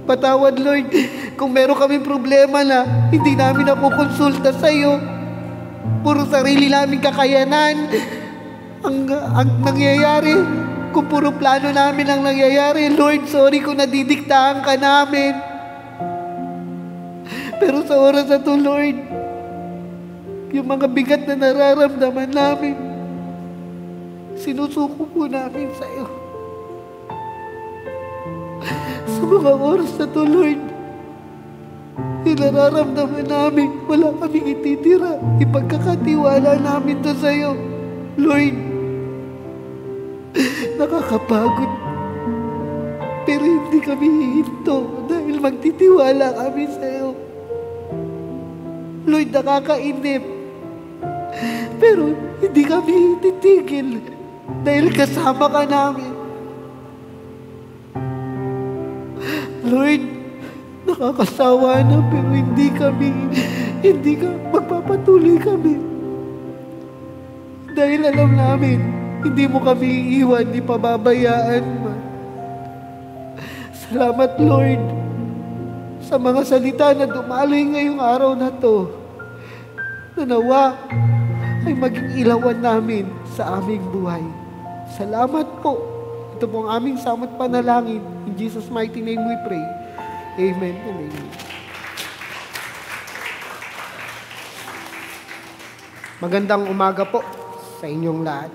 Speaker 1: Patawad, Lord, kung meron kaming problema na hindi namin nakukonsulta sa iyo. Puro sarili namin kakayanan ang nangyayari. Kung puro plano namin ang nangyayari, Lord, sorry kung nadidiktahan ka namin. Pero sa oras na to, Lord, yung mga bigat na nararamdaman namin, sinusuko po namin sa iyo. Sa mga oras na to, Lord, yung nararamdaman namin, wala kaming ititira. Ipagkakatiwala namin to sa'yo. Lord, nakakapagod. Pero hindi kami hihinto dahil magtitiwala kami sa'yo. Lord, nakakainip. Pero hindi kami titigil dahil kasama ka namin. Lord, nakakasawa na pero hindi ka magpapatuloy kami. Dahil alam namin, hindi mo kami iiwan, di pababayaan man. Salamat, Lord, sa mga salita na dumaloy ngayong araw na to, na nawa ay maging ilawan namin sa aming buhay. Salamat po. Ito po ang aming samot panalangin. In Jesus' mighty name we pray. Amen and amen. Magandang umaga po sa inyong lahat.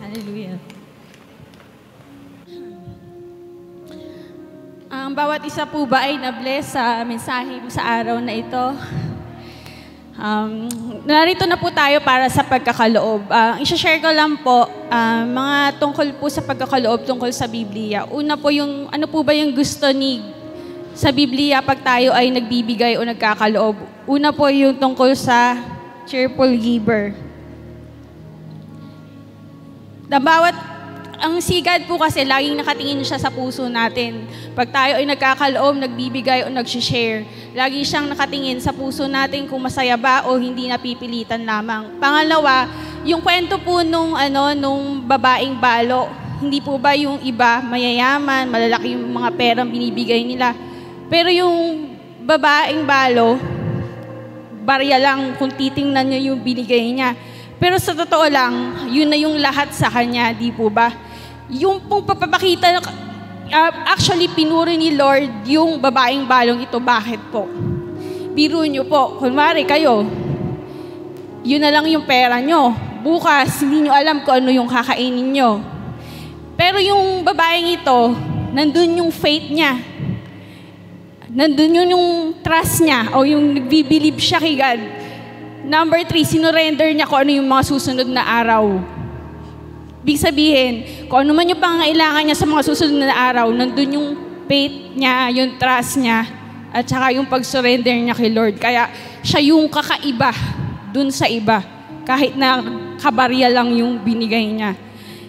Speaker 3: Hallelujah. Ang bawat isa po ba ay na-bless sa mensahe sa araw na ito? Narito na po tayo para sa pagkakaloob. I-share ko lang po mga tungkol po sa pagkakaloob tungkol sa Biblia. Una po yung, ano po ba yung gusto ni sa Biblia pag tayo ay nagbibigay o nagkakaloob? Una po yung tungkol sa cheerful giver. Ang sigad po kasi laging nakatingin siya sa puso natin. Pag tayo ay nagkakaloob, nagbibigay o nag-share, lagi siyang nakatingin sa puso natin kung masaya ba o hindi napipilitan lamang. Pangalawa, yung kwento po nung babaeng balo, hindi po ba yung iba mayayaman, malalaki yung mga perang binibigay nila. Pero yung babaeng balo, barya lang kung titingnan niyo yung binigay niya. Pero sa totoo lang, yun na yung lahat sa kanya, di po ba? Yung pong papapakita, actually pinuri ni Lord yung babaeng balong ito. Bakit po? Biro nyo po, kunwari kayo, yun na lang yung pera nyo. Bukas, hindi nyo alam kung ano yung kakainin nyo. Pero yung babaeng ito, nandun yung faith niya. Nandun yung trust niya o yung nagbibilib siya kay God. Number 3, sinurrender niya kung ano yung mga susunod na araw. Ibig sabihin, kung ano man yung pangangailangan niya sa mga susunod na araw, nandun yung faith niya, yung trust niya, at saka yung pag-surrender niya kay Lord. Kaya siya yung kakaiba dun sa iba, kahit na kabarya lang yung binigay niya.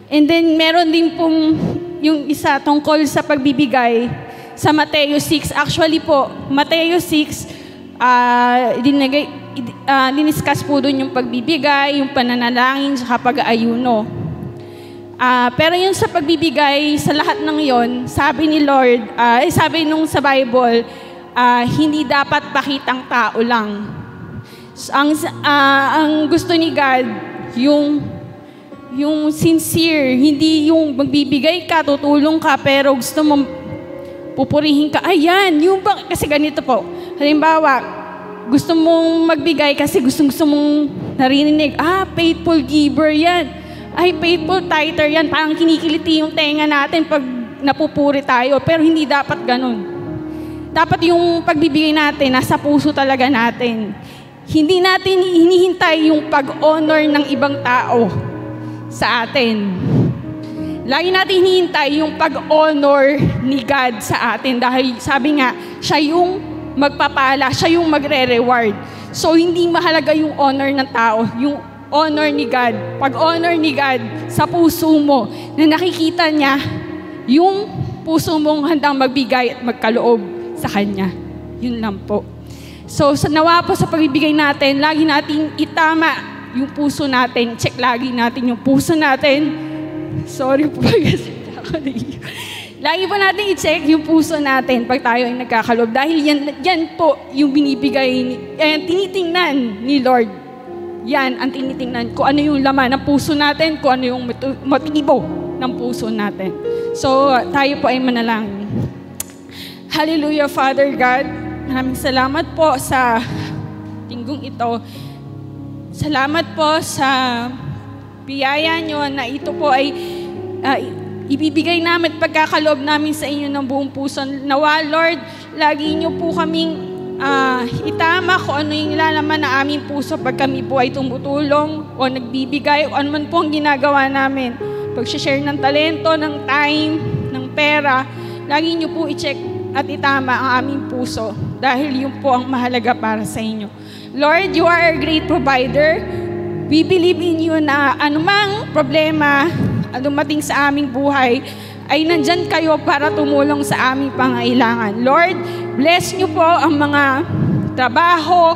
Speaker 3: And then, meron din pong yung isa tungkol sa pagbibigay sa Mateo 6. Actually po, Mateo 6, diniscuss po doon yung pagbibigay, yung pananalangin, sa pag-aayuno. Pero yung sa pagbibigay, sa lahat ng yon, sabi ni Lord, sabi nung sa Bible, hindi dapat pakitang tao lang. Ang gusto ni God, yung sincere, hindi yung magbibigay ka, tutulong ka, pero gusto mo pupurihin ka. Ayan, yung kasi ganito po. Halimbawa, gusto mong magbigay kasi gusto mong narinig, faithful giver yan. Ay, faithful tither yan. Parang kinikiliti yung tenga natin pag napupuri tayo. Pero hindi dapat ganun. Dapat yung pagbibigay natin, nasa puso talaga natin. Hindi natin hinihintay yung pag-honor ng ibang tao sa atin. Lagi natin hinihintay yung pag-honor ni God sa atin. Dahil sabi nga, siya yung magpapala, siya yung magre-reward. So, hindi mahalaga yung honor ng tao, yung honor ni God. Pag-honor ni God sa puso mo, na nakikita niya yung puso mong handang magbigay at magkaloob sa Kanya. Yun lang po. So, nawa po sa pagbibigay natin, lagi natin itama yung puso natin. Check lagi natin yung puso natin. Sorry po kasi ako naiiyak. Lagi po natin i-check yung puso natin pag tayo ay nagkakaloob. Dahil yan po yung binibigay, tinitingnan ni Lord. Yan ang tinitingnan kung ano yung laman ng puso natin, kung ano yung motibo ng puso natin. So, tayo po ay manalangin. Hallelujah, Father God. Maraming salamat po sa linggong ito. Salamat po sa biyaya nyo na ito po ay ibibigay namin pagkakaloob namin sa inyo ng buong puso. Nawa, Lord, lagi nyo po kaming itama kung ano yung nilalaman na aming puso pag kami po ay tumutulong o nagbibigay o ano man po ang ginagawa namin. Pag-share ng talento, ng time, ng pera, lagi nyo po i-check at itama ang aming puso dahil yun po ang mahalaga para sa inyo. Lord, you are a great provider. We believe in you na anumang problema dumating sa aming buhay, ay nandyan kayo para tumulong sa aming pangailangan. Lord, bless niyo po ang mga trabaho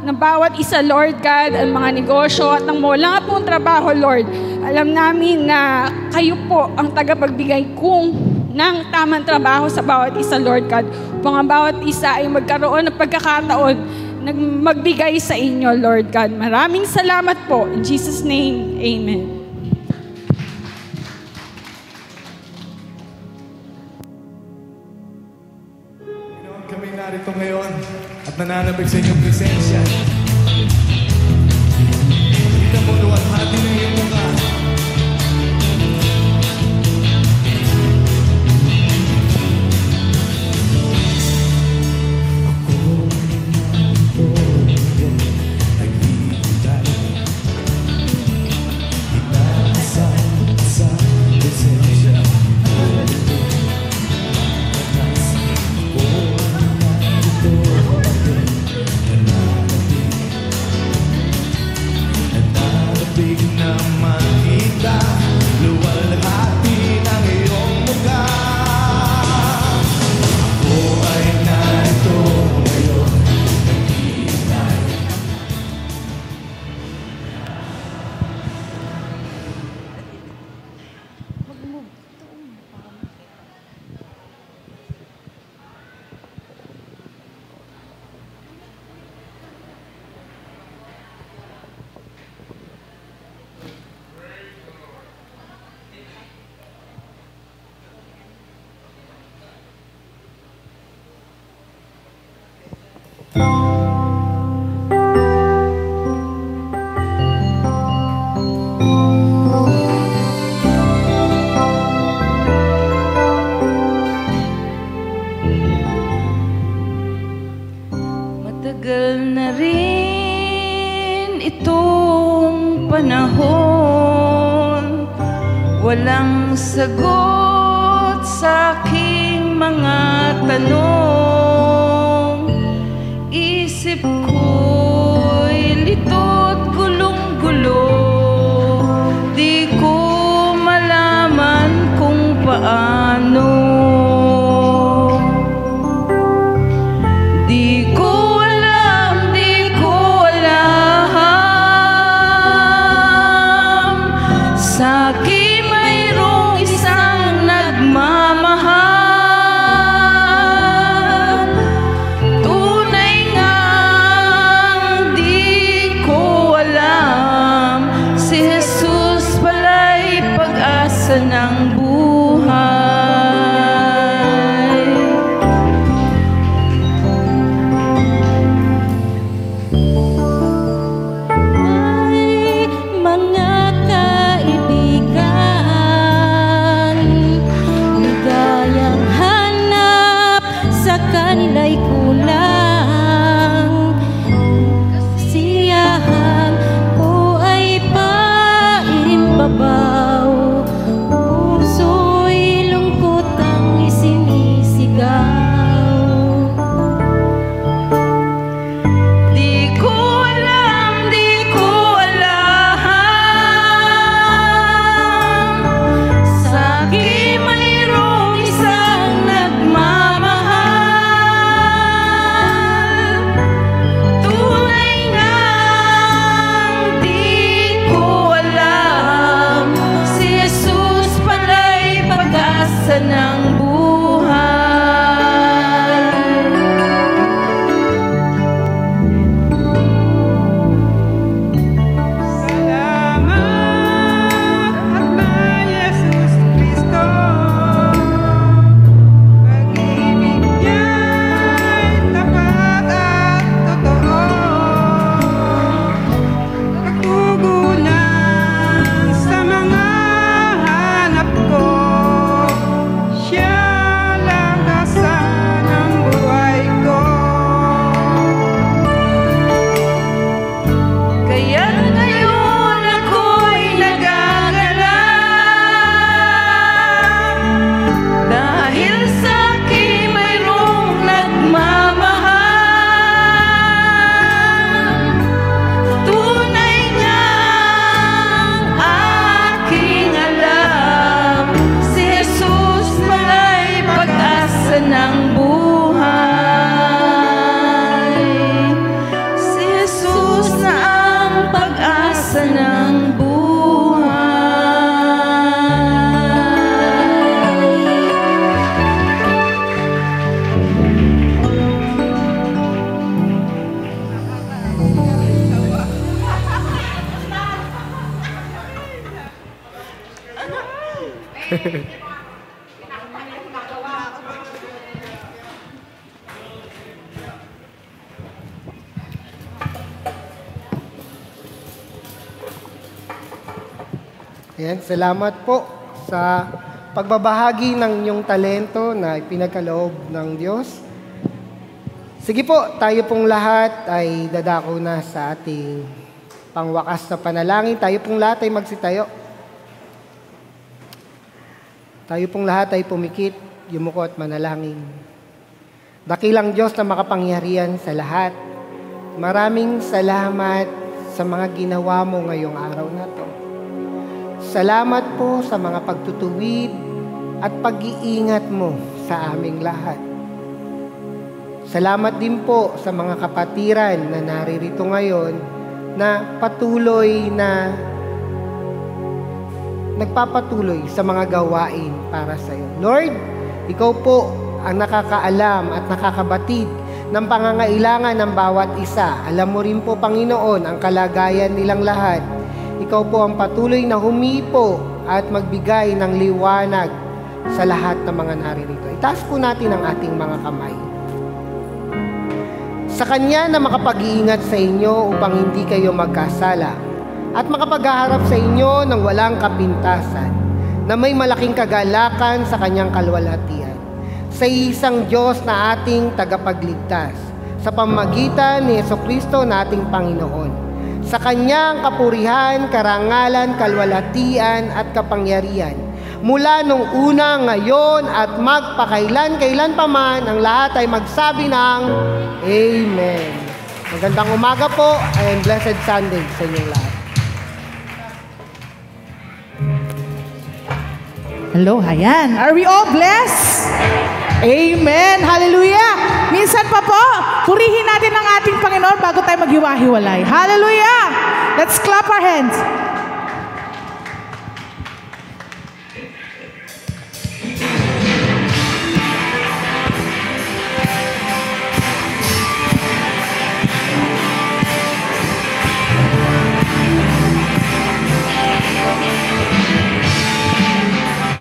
Speaker 3: ng bawat isa, Lord God, ang mga negosyo at ang wala pong trabaho, Lord. Alam namin na kayo po ang tagapagbigay kung ng tamang trabaho sa bawat isa, Lord God. Upang ang bawat isa ay magkaroon ng pagkakataon na magbigay sa inyo, Lord God. Maraming salamat po. In Jesus' name, Amen.
Speaker 4: Kami narito ngayon at nananabig sa inyong presensya. Kita mo luwalhati ng iyong mukha.
Speaker 5: Matagal na rin itong panahon, walang sagot sa aking mga tanong. Isip ko'y lito't gulong-gulo, di ko malaman kung paano. Di ko sa'kin mayroong isang nagmamahal. Tunay ngang di ko alam, si Jesus pala'y pag-asa ng buhay.
Speaker 6: Kanila'y kulang, kasiyahan ko ay paimbabaw.
Speaker 1: Ayan, salamat po sa pagbabahagi ng inyong talento na ipinagkaloob ng Diyos. Sige po, tayo pong lahat ay dadako na sa ating pangwakas na panalangin. Tayo pong lahat ay magsitayo. Tayo pong lahat ay pumikit, yumuko at manalangin. Dakilang Diyos na makapangyarihan sa lahat. Maraming salamat sa mga ginawa mo ngayong araw na to. Salamat po sa mga pagtutuwid at pag-iingat mo sa aming lahat. Salamat din po sa mga kapatiran na naririto ngayon na patuloy na nagpapatuloy sa mga gawain para sa iyo. Lord, ikaw po ang nakakaalam at nakakabatid ng pangangailangan ng bawat isa. Alam mo rin po, Panginoon, ang kalagayan nilang lahat. Ikaw po ang patuloy na humipo at magbigay ng liwanag sa lahat ng mga naririto. Itaas po natin ang ating mga kamay. Sa Kanya na makapag-iingat sa inyo upang hindi kayo magkasala at makapaghaharap sa inyo ng walang kapintasan, na may malaking kagalakan sa Kanyang kalwalhatian, sa isang Diyos na ating tagapagligtas, sa pamamagitan ni Jesucristo na ating Panginoon. Sa Kanyang kapurihan, karangalan, kalwalhatian at kapangyarihan, mula nung una, ngayon at magpakailan-kailan pa man, ang lahat ay magsabi ng Amen. Magandang umaga po and blessed Sunday sa inyong lahat.
Speaker 5: Hello, ayan. Are we all blessed? Amen. Hallelujah. Minsan pa po, purihin natin ang ating Panginoon bago tayo maghiwa-hiwalay. Hallelujah. Let's clap our hands.